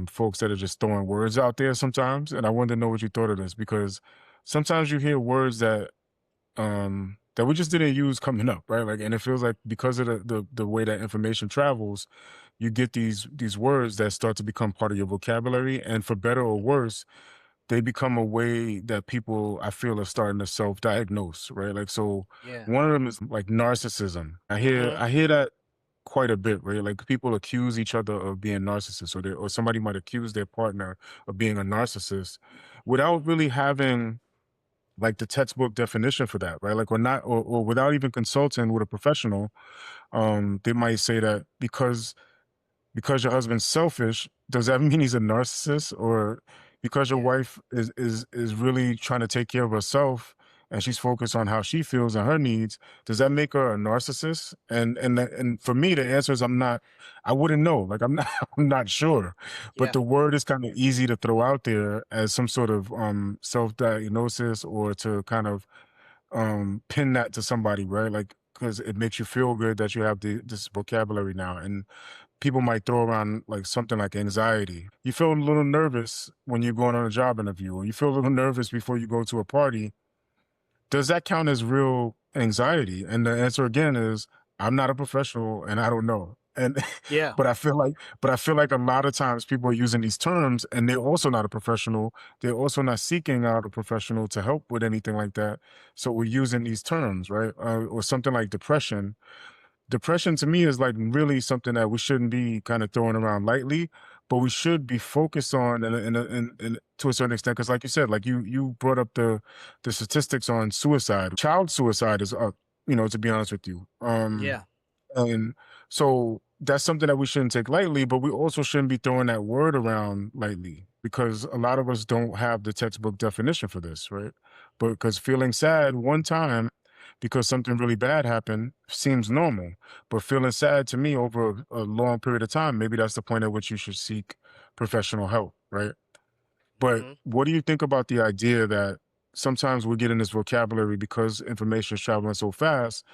folks that are just throwing words out there sometimes. And I wanted to know what you thought of this because sometimes you hear words that we just didn't use coming up, right? Like, and it feels like because of the way that information travels, you get these words that start to become part of your vocabulary, and for better or worse, they become a way that people I feel are starting to self-diagnose, right? Like, so Yeah. one of them is like narcissism. I hear Mhm. I hear that quite a bit, right? Like people accuse each other of being narcissists, or somebody might accuse their partner of being a narcissist without really having like the textbook definition for that, right? Like, or not, or without even consulting with a professional. They might say that because your husband's selfish, does that mean he's a narcissist? Or because your Yeah. wife is really trying to take care of herself and she's focused on how she feels and her needs, does that make her a narcissist? And for me, the answer is I wouldn't know. Like I'm not I'm not sure. But Yeah. the word is kind of easy to throw out there as some sort of self-diagnosis or to kind of pin that to somebody, right? Like because it makes you feel good that you have this vocabulary now. And people might throw around like something like anxiety. You feel a little nervous when you're going on a job interview, or you feel a little nervous before you go to a party. Does that count as real anxiety? And the answer again is I'm not a professional and I don't know. And Yeah. but I feel like a lot of times people are using these terms and they're also not a professional. They're also not seeking out a professional to help with anything like that. So we're using these terms, right? Or something like depression to me is like really something that we shouldn't be kind of throwing around lightly, but we should be focused on and to a certain extent because like you said, like you brought up the statistics on suicide. Child suicide is up, to be honest with you. Yeah. And so that's something that we shouldn't take lightly, but we also shouldn't be throwing that word around lightly because a lot of us don't have the textbook definition for this, right? But because feeling sad one time because something really bad happened seems normal, but feeling sad to me over a long period of time, maybe that's the point at which you should seek professional help, right? But Mhm. what do you think about the idea that sometimes we get in this vocabulary because information is traveling so fast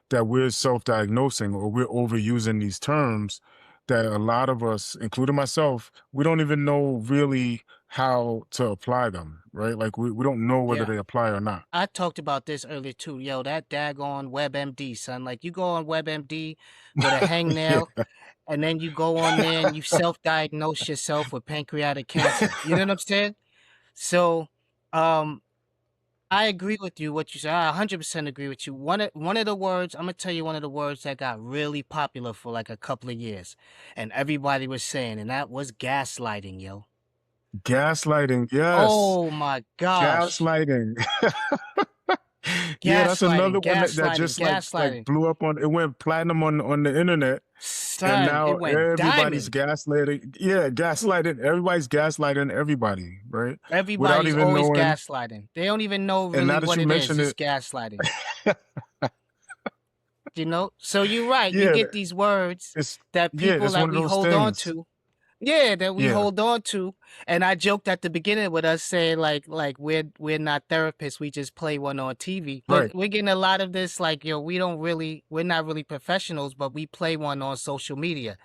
that we're self-diagnosing or we're overusing these terms that a lot of us, including myself, we don't even know really how to apply them, right? Like we don't know whether Yeah. they apply or not. I talked about this earlier too. Yo, that daggone WebMD, son. Like you go on WebMD with a Yeah. hangnail, and then you go on there and you self-diagnose yourself with pancreatic cancer. You know what I'm saying? So, um, I agree with you. What you said, I 100% agree with you. One of the words I'm gonna tell you one of the words that got really popular for like a couple of years, and everybody was saying, and that was gaslighting, yo. Gaslighting, yes. Oh my gosh. Gaslighting. Yeah, that's another one that Gaslighting, just like gaslighting. blew up on it went platinum on the internet, and Son, now it went everybody's diamond. gaslighting. Yeah, gaslighting. Everybody's gaslighting everybody, right? Without Everybody's even always knowing. gaslighting. They don't even know And really now that what you it is. mention It's it, gaslighting. You know? So you're right. You yeah, get these words it's that yeah, people it's that one of we those hold on things. to. Yeah, that we Yeah, hold on to. And I joked at the beginning with us saying like we're not therapists, we just play one on TV. But right, we're getting a lot of this like, yo, we're not really professionals, but we play one on social media.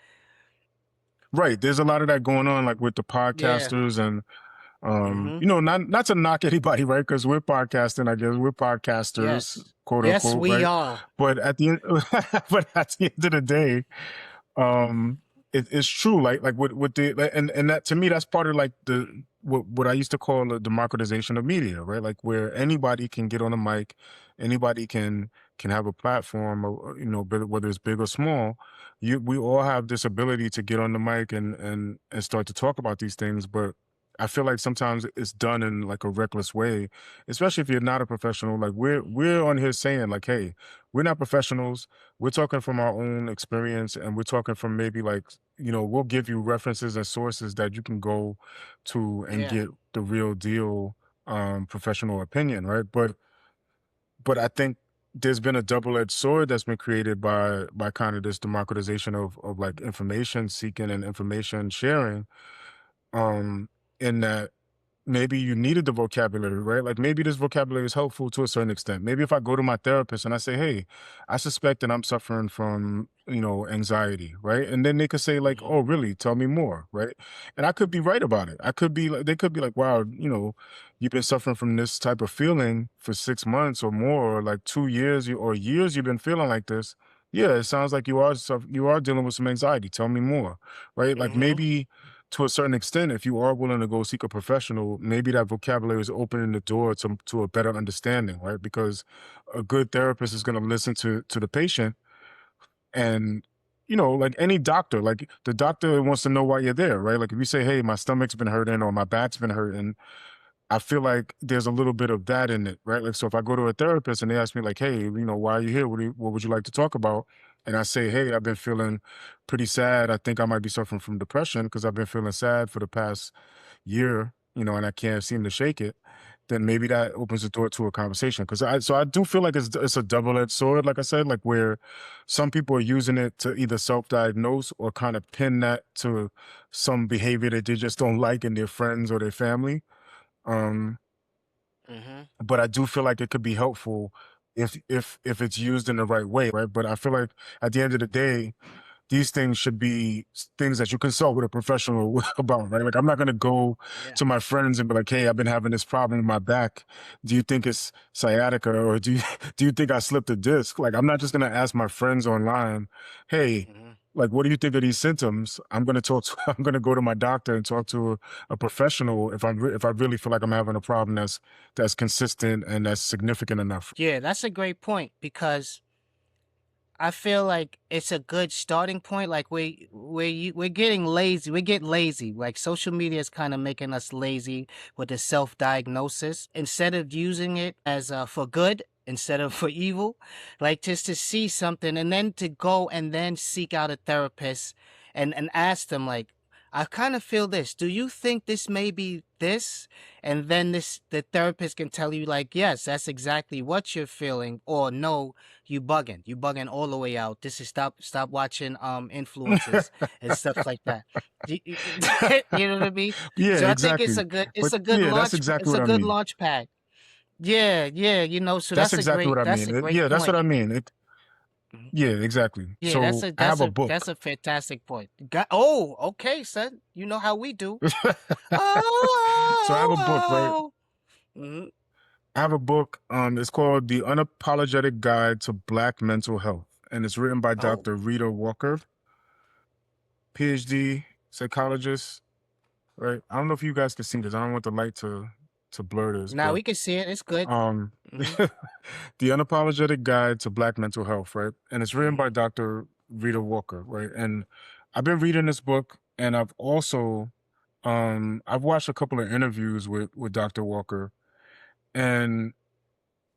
right. There's a lot of that going on, like with the Yeah. podcasters and Mm-hmm. not to knock anybody, right? Because we're podcasting, I guess we're podcasters, Yes. quote Yes, unquote, we right? are. But at the end, but at the end of the day, um, it's true. Like with the and that to me, that's part of like the what I used to call the democratization of media, right? Like where anybody can get on a mic, anybody can have a platform, or, whether it's big or small. We all have this ability to get on the mic and start to talk about these things, but I feel like sometimes it's done in like a reckless way, especially if you're not a professional. Like we're on here saying like, hey, we're not professionals. We're talking from our own experience, and we're talking from maybe like, we'll give you references and sources that you can go to and Yeah. get the real deal professional opinion, right? But I think there's been a double-edged sword that's been created by kind of this democratization of like information seeking and information sharing, um in that maybe you needed the vocabulary, right? Like maybe this vocabulary is helpful to a certain extent. Maybe if I go to my therapist and I say, hey, I suspect that I'm suffering from, anxiety, right? And then they could say, like, Mm-hmm. oh, really? Tell me more, right? And I could be right about it. I could be like, they could be like, wow, you've been suffering from this type of feeling for 6 months or more, or like 2 years or years you've been feeling like this. Yeah, it sounds like you are dealing with some anxiety. Tell me more, right? Like Mm-hmm. maybe to a certain extent, if you are willing to go seek a professional, maybe that vocabulary is opening the door to a better understanding, right? Because a good therapist is going to listen to the patient, and like any doctor, like the doctor wants to know why you're there, right? Like if you say, "Hey, my stomach's been hurting or my back's been hurting," I feel like there's a little bit of that in it, right? Like, so if I go to a therapist and they ask me, like, hey, why are you here? What would you like to talk about? And I say, hey, I've been feeling pretty sad. I think I might be suffering from depression because I've been feeling sad for the past year, and I can't seem to shake it. Then maybe that opens the door to a conversation. So I do feel like it's a double-edged sword, like I said, like where some people are using it to either self-diagnose or kind of pin that to some behavior that they just don't like in their friends or their family. Um, Mm-hmm. but I do feel like it could be helpful if it's used in the right way, right? But I feel like at the end of the day, these things should be things that you consult with a professional about, right? Like I'm not gonna go Yeah. to my friends and be like, "Hey, I've been having this problem in my back. Do you think it's sciatica, or do you do you think I slipped a disc?" Like I'm not just gonna ask my friends online, "Hey, Mm-hmm. like what do you think of these symptoms?" I'm gonna I'm gonna go to my doctor and talk to a professional if I really feel like I'm having a problem that's consistent and that's significant enough. Yeah, that's a great point because I feel like it's a good starting point. Like we're getting lazy. We get lazy. Like social media is kind of making us lazy with the self-diagnosis instead of using it as for good instead of for evil. Like just to see something and then to go and then seek out a therapist and ask them like, I kind of feel this. Do you think this may be this? And then the therapist can tell you like, yes, that's exactly what you're feeling, or no, you bugging all the way out. This is stop watching influencers and stuff like that. You know what I mean? Yeah, So I think exactly. it's But a good yeah, that's launch exactly it's what a I good mean. launch pad. Yeah, yeah, so That's exactly what I that's mean. a great Yeah, that's what point. I mean. Mhm. Yeah, exactly. Yeah, So I have a that's book. a fantastic point. Oh, okay, son. You know how we do. So I have a book, right? Oh, mhm. I have a book. It's called The Unapologetic Guide to Black Mental Health, and it's written by Oh. Dr. Rita Walker, PhD psychologist. Right? I don't know if you guys can see this. I don't want the light to blur this, Now but we can see it. It's good. um, Hmm. The Unapologetic Guide to Black Mental Health, right? And it's written by Hmm. Dr. Rita Walker, right? And I've been reading this book, and I've also I've watched a couple of interviews with Dr. Walker, and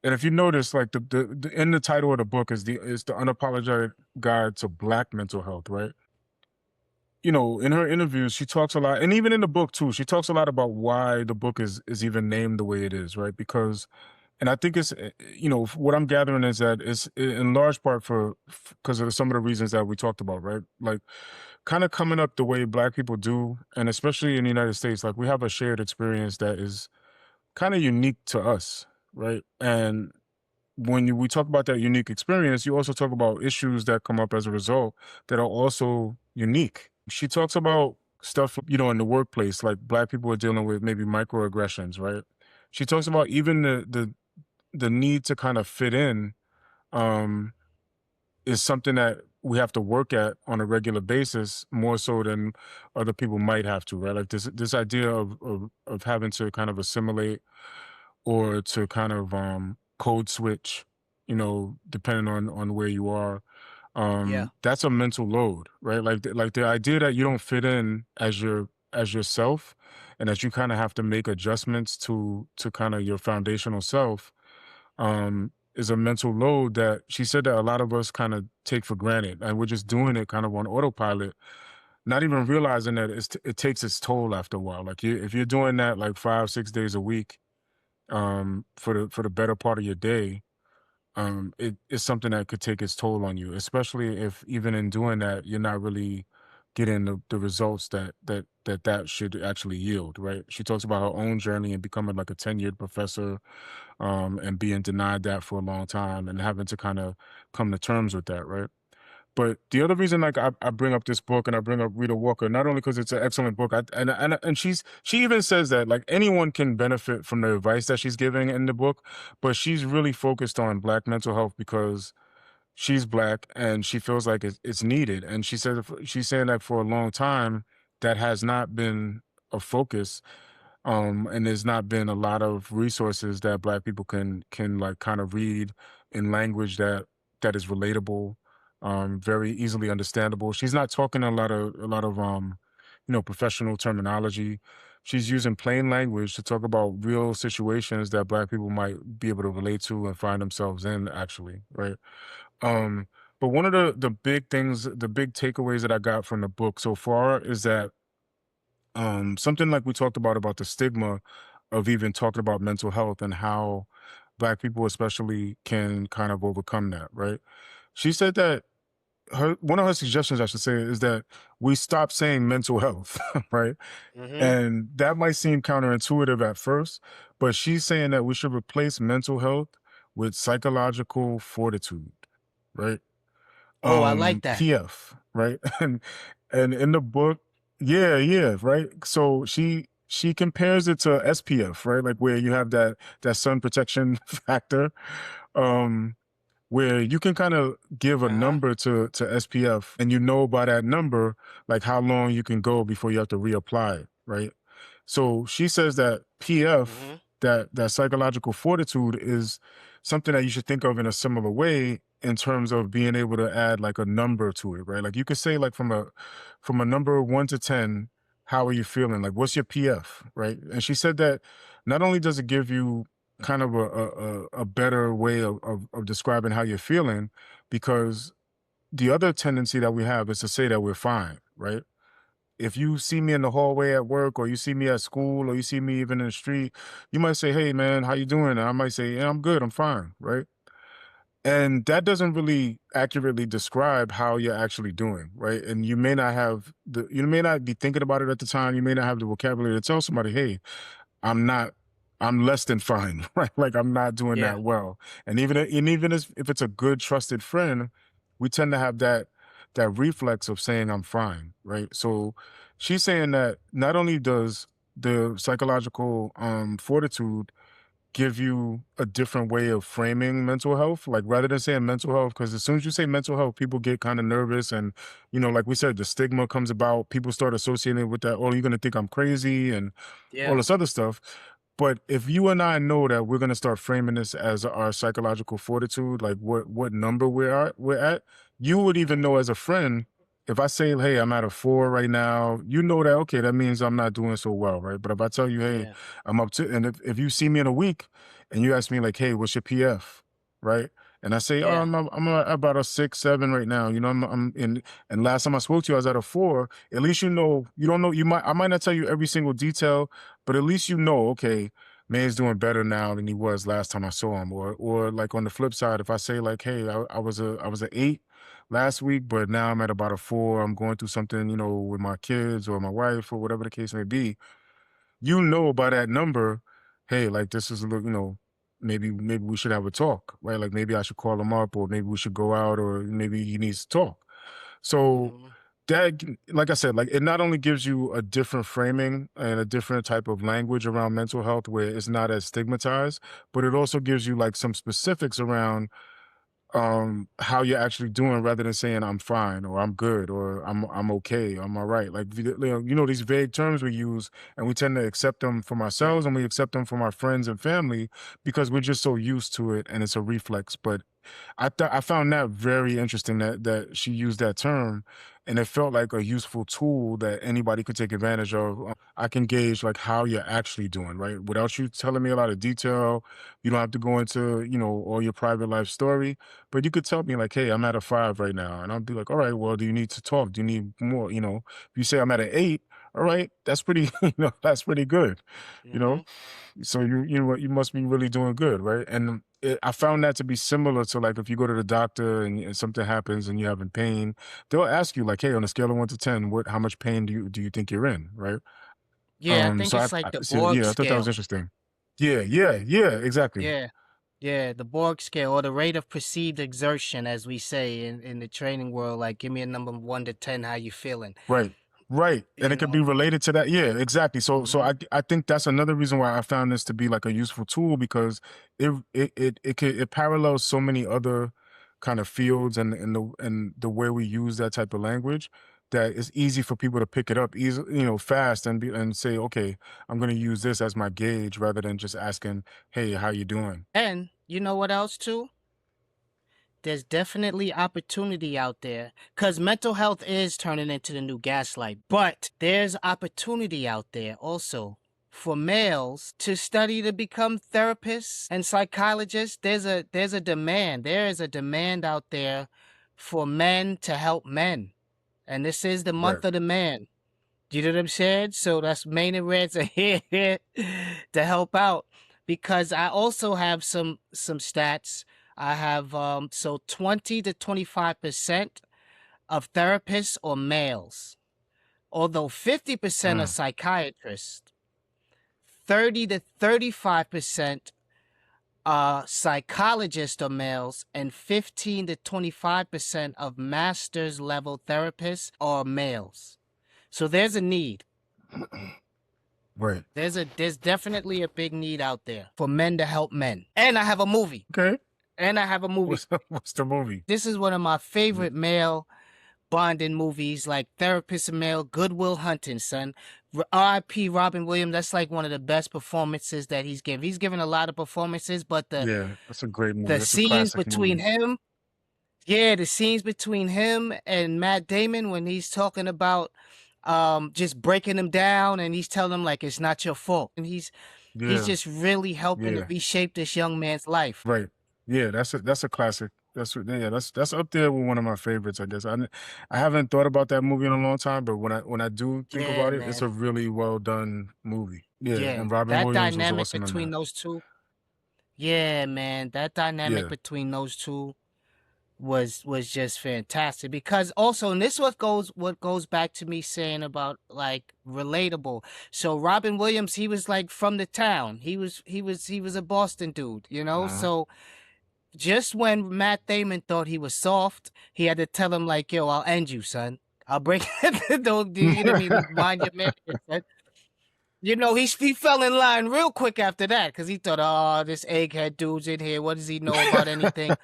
if you notice, like the in the title of the book is the unapologetic guide to Black mental health, right? You know, in her interviews, she talks a lot, and even in the book too, she talks a lot about why the book is even named the way it is, right? Because, and I think it's, you know, what I'm gathering is that it's in large part for because of some of the reasons that we talked about, right? Like, kind of coming up the way Black people do, and especially in the United States, like we have a shared experience that is kind of unique to us, right? And when we talk about that unique experience, you also talk about issues that come up as a result that are also unique. She talks about stuff, you know, in the workplace, like Black people are dealing with maybe microaggressions, right? She talks about even the need to kind of fit in um, is something that we have to work at on a regular basis more so than other people might have to, right? Like this idea of having to kind of assimilate or to kind of code switch, you know, depending on where you are. Yeah. That's a mental load, right? Like like the idea that you don't fit in as yourself, and that you kind of have to make adjustments to kind of your foundational self, is a mental load that she said that a lot of us kind of take for granted, and we're just doing it kind of on autopilot, not even realizing that it takes its toll after a while. Like if you're doing that like 5 6 days a week, for the better part of your day, it is something that could take its toll on you, especially if even in doing that, you're not really getting the results that should actually yield, right? She talks about her own journey and becoming like a tenured professor, and being denied that for a long time and having to kind of come to terms with that, right? But the other reason, like I bring up this book and I bring up Rita Walker, not only because it's an excellent book, and she even says that like anyone can benefit from the advice that she's giving in the book, but she's really focused on Black mental health because she's Black and she feels like it's needed. And she said she's saying that for a long time that has not been a focus, and there's not been a lot of resources that Black people can like kind of read in language that is relatable, very easily understandable. She's not talking a lot of you know, professional terminology. She's using plain language to talk about real situations that Black people might be able to relate to and find themselves in, actually, right? um but one of the big things, the big takeaways that I got from the book so far is that, something like we talked about the stigma of even talking about mental health and how Black people especially can kind of overcome that, right? She said that her one of her suggestions, I should say, is that we stop saying mental health, right? Mm-hmm. And that might seem counterintuitive at first, but she's saying that we should replace mental health with psychological fortitude, right? Oh, I like that. PF, right? And in the book, yeah, yeah, right. So she compares it to SPF, right? Like where you have that sun protection factor, um, where you can kind of give a Uh-huh. number to SPF, and you know by that number like how long you can go before you have to reapply it, right? So she says that PF, Mm-hmm. that psychological fortitude, is something that you should think of in a similar way in terms of being able to add like a number to it, right? Like you could say like from a number 1 to 10, how are you feeling? Like what's your PF, right? And she said that not only does it give you kind of a better way of describing how you're feeling, because the other tendency that we have is to say that we're fine, right? If you see me in the hallway at work, or you see me at school, or you see me even in the street, you might say, "Hey man, how you doing?" And I might say, "Yeah, I'm good, I'm fine," right? And that doesn't really accurately describe how you're actually doing, right? And you may not be thinking about it at the time, you may not have the vocabulary to tell somebody, "Hey, I'm not I'm less than fine," right? Like I'm not doing Yeah. that well. And even if it's a good trusted friend, we tend to have that reflex of saying I'm fine, right? So she's saying that not only does the psychological fortitude give you a different way of framing mental health, like rather than saying mental health, because as soon as you say mental health, people get kind of nervous, and you know, like we said, the stigma comes about, people start associating it with that, oh, you're gonna think I'm crazy and all Yeah. this other stuff. But if you and I know that we're gonna start framing this as our psychological fortitude, like what number we're at, you would even know as a friend if I say, hey, I'm at a 4 right now, you know that, okay, that means I'm not doing so well, right? But if I tell you, hey, Yeah. I'm up to, and if you see me in a week and you ask me, like, hey, what's your PF, right? And I say, oh, Yeah. I'm about a 6, 7 right now. You know, I'm in, and last time I spoke to you, I was at a 4. At least you know, you don't know, I might not tell you every single detail, but at least you know, okay, man's doing better now than he was last time I saw him. Or like on the flip side, if I say like, hey, I was an 8 last week, but now I'm at about a 4. I'm going through something, you know, with my kids or my wife or whatever the case may be. You know by that number, hey, like this is a little, you know, maybe we should have a talk, right? Like maybe I should call him up, or maybe we should go out, or maybe he needs to talk. So Mhm. like I said, like it not only gives you a different framing and a different type of language around mental health where it's not as stigmatized, but it also gives you like some specifics around how you're actually doing, rather than saying I'm fine or I'm good or I'm okay, I'm all right. Like you know, these vague terms we use, and we tend to accept them from Yeah. ourselves and we accept them from our friends and family because we're just so used to it and it's a reflex. But I found that very interesting that she used that term, and it felt like a useful tool that anybody could take advantage of. I can gauge like how you're actually doing, right? Without you telling me a lot of detail, you don't have to go into, you know, all your private life story, but you could tell me like, hey, I'm at a 5 right now, and I'll be like, all right, well, do you need to talk? Do you need more? You know, if you say I'm at an 8, all right, that's pretty, you know, that's pretty good, you know. Mhm. So you know what, you must be really doing good, right? And I found that to be similar to like if you go to the doctor and something happens and you're having pain, they'll ask you like, "Hey, on a scale of 1 to 10, what how much pain do you think you're in?" Right? Yeah, I think So it's like the so Borg yeah, I thought that was scale. interesting. Yeah, exactly. Yeah. Yeah, the Borg scale, or the rate of perceived exertion, as we say in the training world. Like, give me a number 1 to 10. How you feeling? Right. Right. And You it could be know. related to that. Yeah, exactly. So Hmm. I think that's another reason why I found this to be like a useful tool, because it parallels so many other kind of fields and the way we use that type of language, that it's easy for people to pick it up easy, you know, fast, and say, okay, I'm going to use this as my gauge rather than just asking, hey, how you doing? And you know what else too? There's definitely opportunity out there, because mental health is turning into the new gaslight. But there's opportunity out there also for males to study to become therapists and psychologists. There's a demand. There is a demand out there for men to help men. And this is the Right. month of the man. You know what I'm saying? So that's Main and Reds are here to help out, because I also have some stats. I have so 20 to 25% of therapists are males, although 50% are Mm, psychiatrists, 30 to 35% psychologists are males, and 15 to 25% of master's level therapists are males. So there's a need. right. There's definitely a big need out there for men to help men. And I have a movie. Okay. And I have a movie. What's the movie? This is one of my favorite male bonding movies, like Therapist and Male, Good Will Hunting, son. R.I.P. Robin Williams. That's like one of the best performances that he's given. He's given a lot of performances, but Yeah, that's a great movie. the That's a scenes classic between movie. him, yeah, the scenes between him and Matt Damon when he's talking about just breaking him down, and he's telling him like it's not your fault. And he's Yeah, just really helping to yeah, reshape this young man's life. right. Yeah, that's a classic. Yeah, that's up there with one of my favorites, I guess. I haven't thought about that movie in a long time, but when I do think Yeah, about it, it's man. a really well done movie. Yeah, Yeah. and Robin That Williams was dynamic awesome in between that. those two. Yeah, man. That dynamic Yeah. between those two was just fantastic, because also, and this what goes back to me saying about like relatable. So Robin Williams, he was like from the town. He was a Boston dude, you know? Uh-huh. So just when Matt Damon thought he was soft, he had to tell him like, "Yo, I'll end you, son. I'll break don't do you know what I mean? Mind your manners, son." You know, he fell in line real quick after that, because he thought, "Oh, this egghead dude's in here. What does he know about anything?"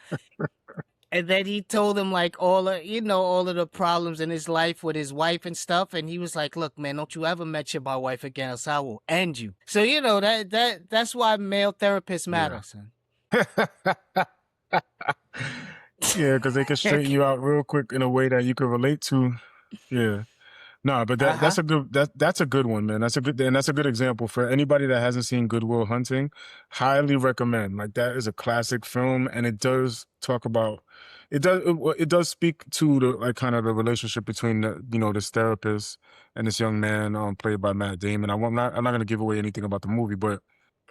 And then he told him like all of the problems in his life with his wife and stuff. And he was like, "Look, man, don't you ever mention my wife again, else I will end you." So that's why male therapists matter, Yeah. son. Yeah, because they can straighten you out real quick in a way that you can relate to. Yeah. No, but Uh-huh. that's a good one, man. That's a good example for anybody that hasn't seen Good Will Hunting. Highly recommend. Like that is a classic film, and it does talk about it does speak to the like kind of the relationship between this therapist and this young man played by Matt Damon. I'm not gonna give away anything about the movie, but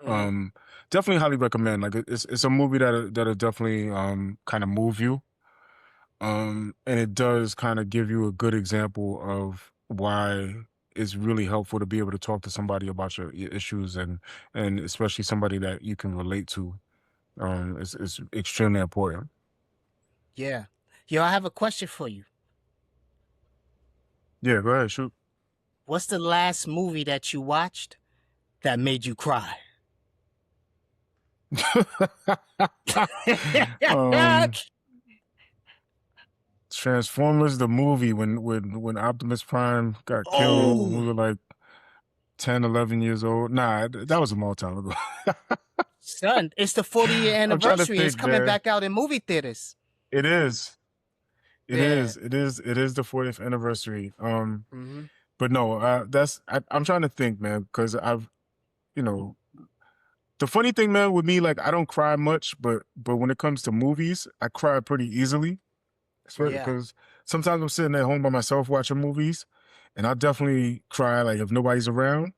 Mhm. definitely highly recommend. Like it's a movie that'll definitely kind of move you. And it does kind of give you a good example of why it's really helpful to be able to talk to somebody about your issues and especially somebody that you can relate to. It's extremely important. Yeah. Yo, I have a question for you. Yeah, go ahead, shoot. What's the last movie that you watched that made you cry? um, Transformers the movie when Optimus Prime got killed when Oh, we were like 10, 11 years old. Nah, that was a long time ago. son, it's the 40-year I'm trying to anniversary. It's think, coming man. back out in movie theaters. It is. It Yeah. is. It is the 40th anniversary. Hmm. But no, I'm trying to think, man, because you know, the funny thing, man, with me, like I don't cry much, but when it comes to movies, I cry pretty easily. Yeah. Because sometimes I'm sitting at home by myself watching movies, and I definitely cry. Like if nobody's around,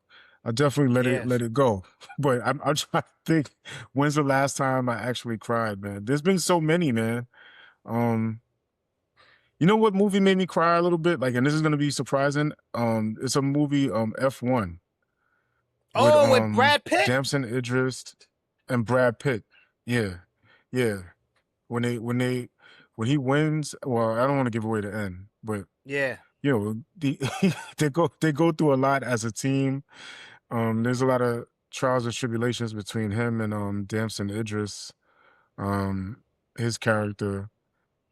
I definitely let Yes. it go. But I'm trying to think, when's the last time I actually cried, man? There's been so many, man. Um, You know what movie made me cry a little bit? Like, and this is gonna be surprising. It's a movie, F1 with Oh, with Brad Pitt? Damson Idris and Brad Pitt. Yeah, yeah. When when he wins, well, I don't want to give away the end, but Yeah. the they go through a lot as a team. There's a lot of trials and tribulations between him and Damson Idris, um, his character.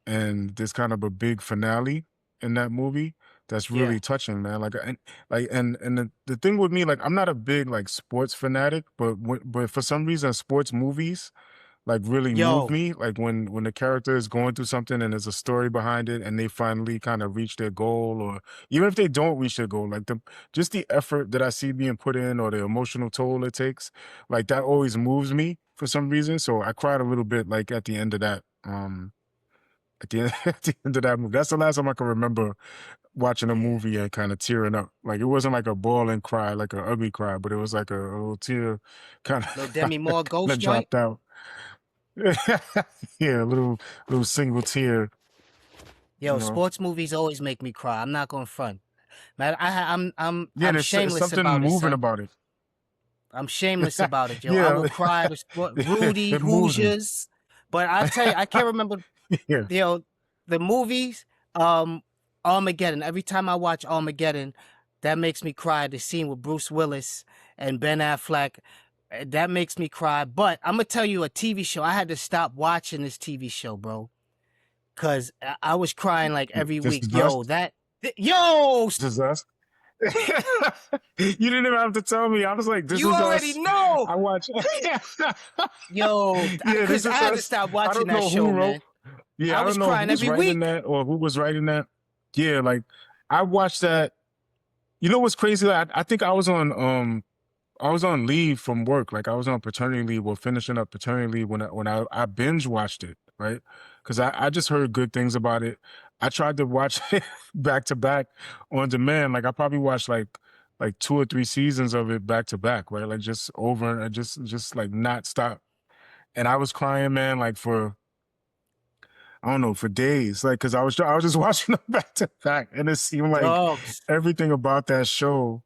And there's kind of a big finale in that movie that's Yeah. really touching, man. And the thing with me, like I'm not a big like sports fanatic, but for some reason sports movies like really move Yo, me. Like when the character is going through something and there's a story behind it and they finally kind of reach their goal, or even if they don't reach their goal, like the effort that I see being put in or the emotional toll it takes, like that always moves me for some reason. So I cried a little bit like at the end of that. At the end, at the end of that movie. That's the last time I can remember watching a yeah. movie and kind of tearing up. Like it wasn't like a bawling cry, like an ugly cry, but it was like a little tear kind Little of Demi Moore ghost that joint. dropped out. Yeah, a little single tear, you Yo, know. sports movies always make me cry. I'm not gonna front. Man, Yeah, I'm there's shameless something about it, moving son. about it. I'm shameless about it, yo. I Yeah, will cry to Rudy, it moves me. Hoosiers. But I tell you, I can't remember, Yeah, the movies, um, Armageddon. Every time I watch Armageddon, that makes me cry. The scene with Bruce Willis and Ben Affleck, that makes me cry. But I'm gonna tell you a TV show. I had to stop watching this TV show, bro, because I was crying like every this week. is us. Yo, yo, This is us. You didn't even have to tell me. I was like, "This you is already us." know. I watch. Yo, Yeah, this because I is had to us. stop I watching don't that know who show, wrote. man. Yeah, I I was don't know crying who's every writing week. that or who was writing that. Yeah, like I watched that. You know what's crazy? Like, I think I was on leave from work. Like I was on paternity leave or finishing up paternity leave when I binge watched it, right? Because I just heard good things about it. I tried to watch it back to back on demand. Like I probably watched like 2 or 3 seasons of it back to back, right? Like just over and just like not stop. And I was crying, man, like for I don't know, for days. Like because I was just watching them back to back. And it seemed like Dogs. everything about that show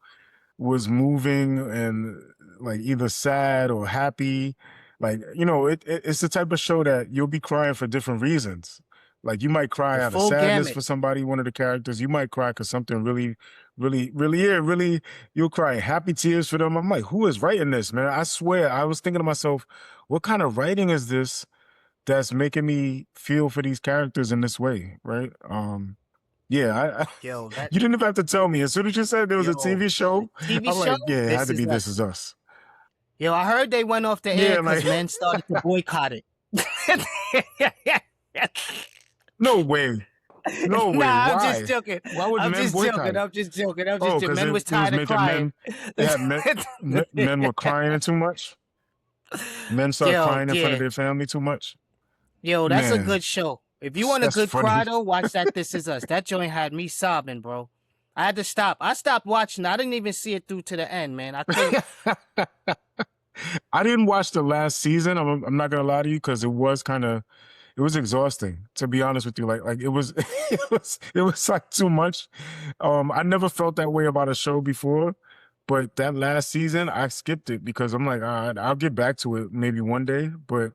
was moving and like either sad or happy. Like, it's the type of show that you'll be crying for different reasons. Like you might cry The out of full sadness gamut. for somebody, one of the characters. You might cry because something really, really, really, yeah, really, you'll cry happy tears for them. I'm like, who is writing this, man? I swear, I was thinking to myself, what kind of writing is this that's making me feel for these characters in this way, right? Yeah, Yo, that you didn't even have to tell me. As soon as you said there was a yo, TV the show, TV I'm show, like, yeah, it had This to Is be This Is Us. Us. Yo, I heard they went off the air Yeah, because like men started to boycott it. No way. No way. Nah, I'm just Why? joking. Why would I'm men just joking. boycott it? I'm just joking. I'm just Oh, joking. because Men was it was tired of making crying. men. It had men were crying too much. Men start Yo, crying in front of yeah. their family too much. Yo, that's a Man, good show. If you want a that's good cry funny. though, watch that This Is Us. That joint had me sobbing, bro. I had to stop. I stopped watching. I didn't even see it through to the end, man. I couldn't. I didn't watch the last season. I'm not gonna lie to you because it was exhausting, to be honest with you. Like it was it was like too much. I never felt that way about a show before, but that last season I skipped it because I'm like, all right, I'll get back to it maybe one day. But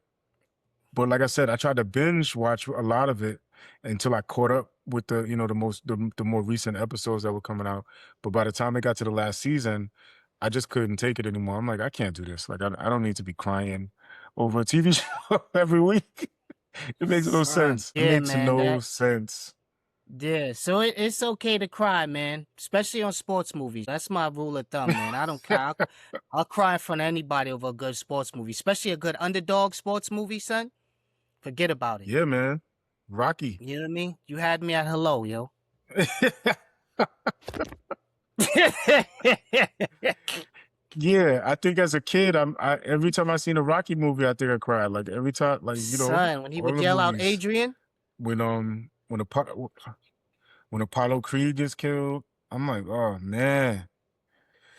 like I said, I tried to binge watch a lot of it until I caught up with the more recent episodes that were coming out. But by the time it got to the last season, I just couldn't take it anymore. I'm like, I can't do this. Like I don't need to be crying over a TV show every week. It makes no Son, sense. It yeah, makes man. no That sense. yeah. So it's okay to cry, man. Especially on sports movies. That's my rule of thumb, man. I don't care. I'll cry in front of anybody over a good sports movie, especially a good underdog sports movie, son. Forget about it. Yeah, man. Rocky. You know what I mean? You had me at hello, yo. Yeah, I think as a kid, I every time I seen a Rocky movie, I think I cried. Like every time, like Son, when he all would the yell out movies Adrian. when Apollo Creed gets killed, I'm like, oh man,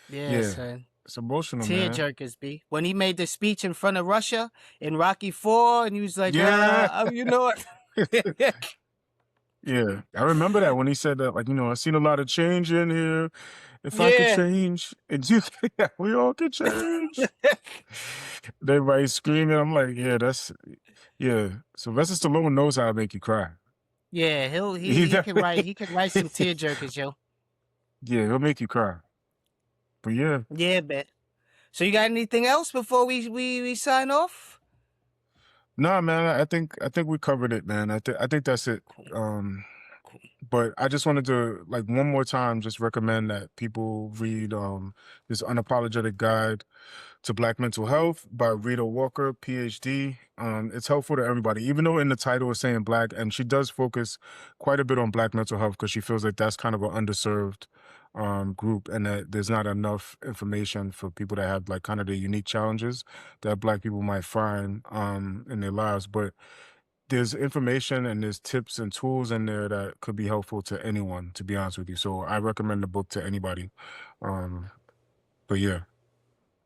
Yeah, yeah, son. it's emotional, Tear man. jerkers, B. When he made the speech in front of Russia in Rocky 4, and he was like, Yeah, you know what? yeah, I remember that when he said that. Like I seen a lot of change in here. If I could Yeah. change, and you, we all could change. Everybody screaming. I'm like, yeah. Sylvester Stallone knows how to make you cry. Yeah, He he can write definitely, some tear jerkers, yo. yeah, he'll make you cry. But yeah, Yeah, bet. So you got anything else before we sign off? no, man. I think we covered it, man. I think that's it. Cool. Cool. But I just wanted to like one more time just recommend that people read this Unapologetic Guide to Black Mental Health by Rita Walker, PhD. It's helpful to everybody, even though in the title is saying Black, and she does focus quite a bit on Black mental health because she feels like that's kind of an underserved group, and that there's not enough information for people that have like kind of the unique challenges that Black people might find in their lives. But there's information and there's tips and tools in there that could be helpful to anyone, to be honest with you. So I recommend the book to anybody. Um, but yeah,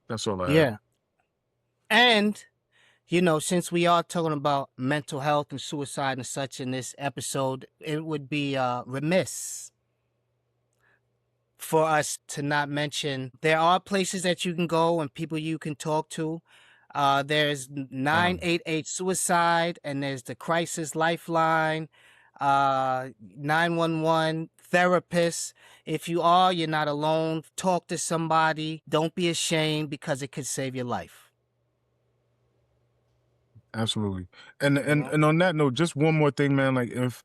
that's all I have. Yeah. And, you know, since we are talking about mental health and suicide and such in this episode, it would be remiss for us to not mention there are places that you can go and people you can talk to. There's 988 Suicide, and there's the Crisis Lifeline, 911 therapists. If you're not alone. Talk to somebody. Don't be ashamed because it could save your life. Absolutely. And You know? and on that note, just one more thing, man. Like if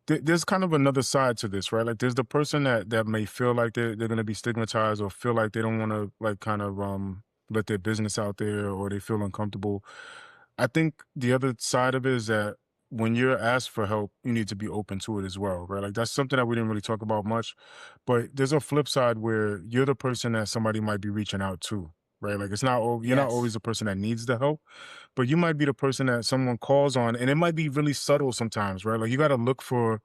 there's kind of another side to this, right? Like there's the person that may feel like they're gonna be stigmatized or feel like they don't want to like kind of let their business out there or they feel uncomfortable. I think the other side of it is that when you're asked for help, you need to be open to it as well, right? Like that's something that we didn't really talk about much, but there's a flip side where you're the person that somebody might be reaching out to, right? Like you're not always Yes. the person that needs the help, but you might be the person that someone calls on, and it might be really subtle sometimes, right? Like you got to look for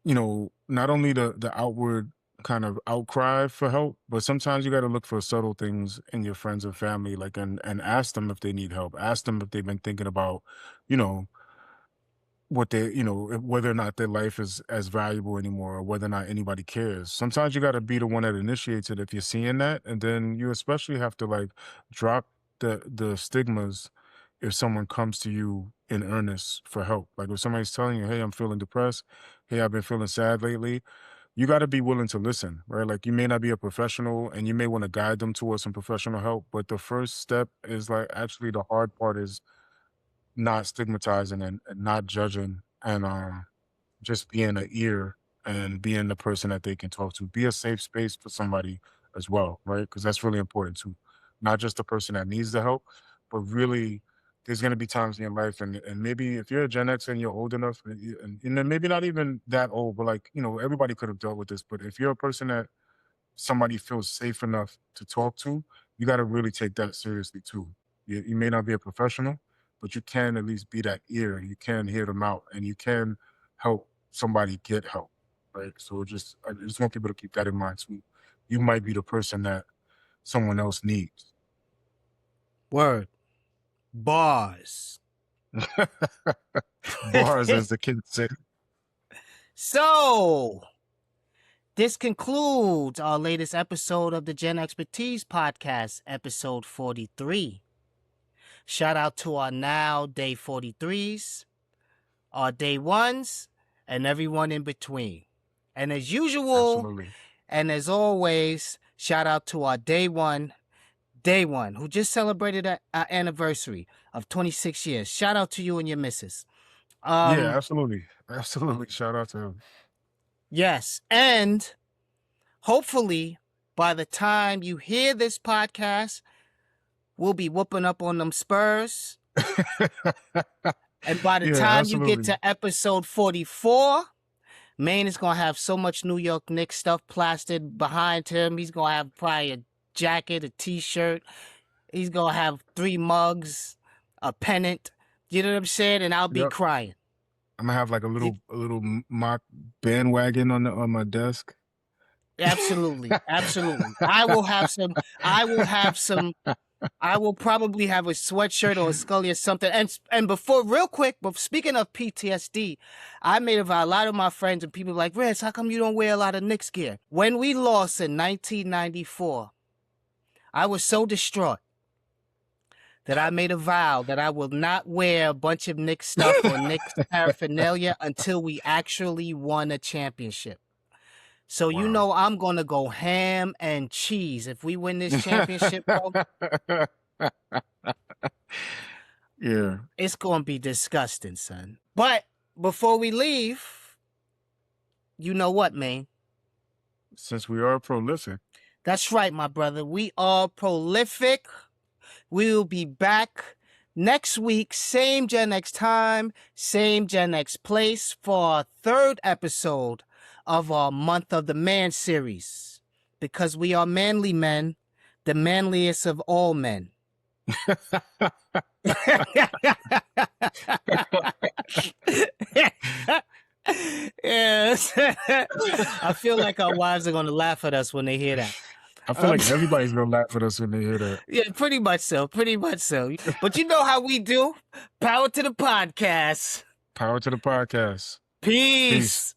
not only the outward kind of outcry for help, but sometimes you got to look for subtle things in your friends and family, like and ask them if they need help. Ask them if they've been thinking about, you know, what whether or not their life is as valuable anymore, or whether or not anybody cares. Sometimes you got to be the one that initiates it if you're seeing that, and then you especially have to like drop the stigmas if someone comes to you in earnest for help. Like if somebody's telling you, "Hey, I'm feeling depressed. Hey, I've been feeling sad lately." You got to be willing to listen, right? Like you may not be a professional, and you may want to guide them towards some professional help, but the first step is like actually the hard part is not stigmatizing and not judging and just being an ear and being the person that they can talk to. Be a safe space for somebody as well, right? Because that's really important too. Not just the person that needs the help, but really there's gonna be times in your life, and maybe if you're a Gen X and you're old enough, and then maybe not even that old, but like everybody could have dealt with this. But if you're a person that somebody feels safe enough to talk to, you got to really take that seriously too. You may not be a professional, but you can at least be that ear. You can hear them out, and you can help somebody get help, right? So I just want people to keep that in mind too. You might be the person that someone else needs. Word. Bars. Bars, as the kids say. So, this concludes our latest episode of the Gen Expertise Podcast, episode 43. Shout out to our now day 43s, our day ones, and everyone in between. And as usual, Absolutely. and as always, shout out to our day one, who just celebrated our anniversary of 26 years. Shout out to you and your missus. Yeah, absolutely. Absolutely. Shout out to him. Yes. And hopefully, by the time you hear this podcast, we'll be whooping up on them Spurs. And by the time you get to episode 44, Maine is going to have so much New York Knicks stuff plastered behind him. He's going to have probably a jacket, a t-shirt. He's going to have 3 mugs, a pennant. You know what I'm saying? And I'll be crying. I'm going to have like a little mock bandwagon on my desk. Absolutely. Absolutely. I will probably have a sweatshirt or a Scully or something. And before, real quick, but speaking of PTSD, I made a lot of my friends and people like, Rez, how come you don't wear a lot of Knicks gear? When we lost in 1994, I was so distraught that I made a vow that I will not wear a bunch of Knicks stuff or Knicks paraphernalia until we actually won a championship. So Wow. I'm going to go ham and cheese if we win this championship, bro. Yeah. It's going to be disgusting, son. But before we leave, you know what, man? Since we are prolific. That's right, my brother. We are prolific. We'll be back next week, same Gen X time, same Gen X place for our 3rd episode of our Month of the Man series. Because we are manly men, the manliest of all men. Yes. I feel like our wives are going to laugh at us when they hear that. I feel like everybody's going to laugh at us when they hear that. Yeah, pretty much so. But you know how we do. Power to the podcast. Power to the podcast. Peace.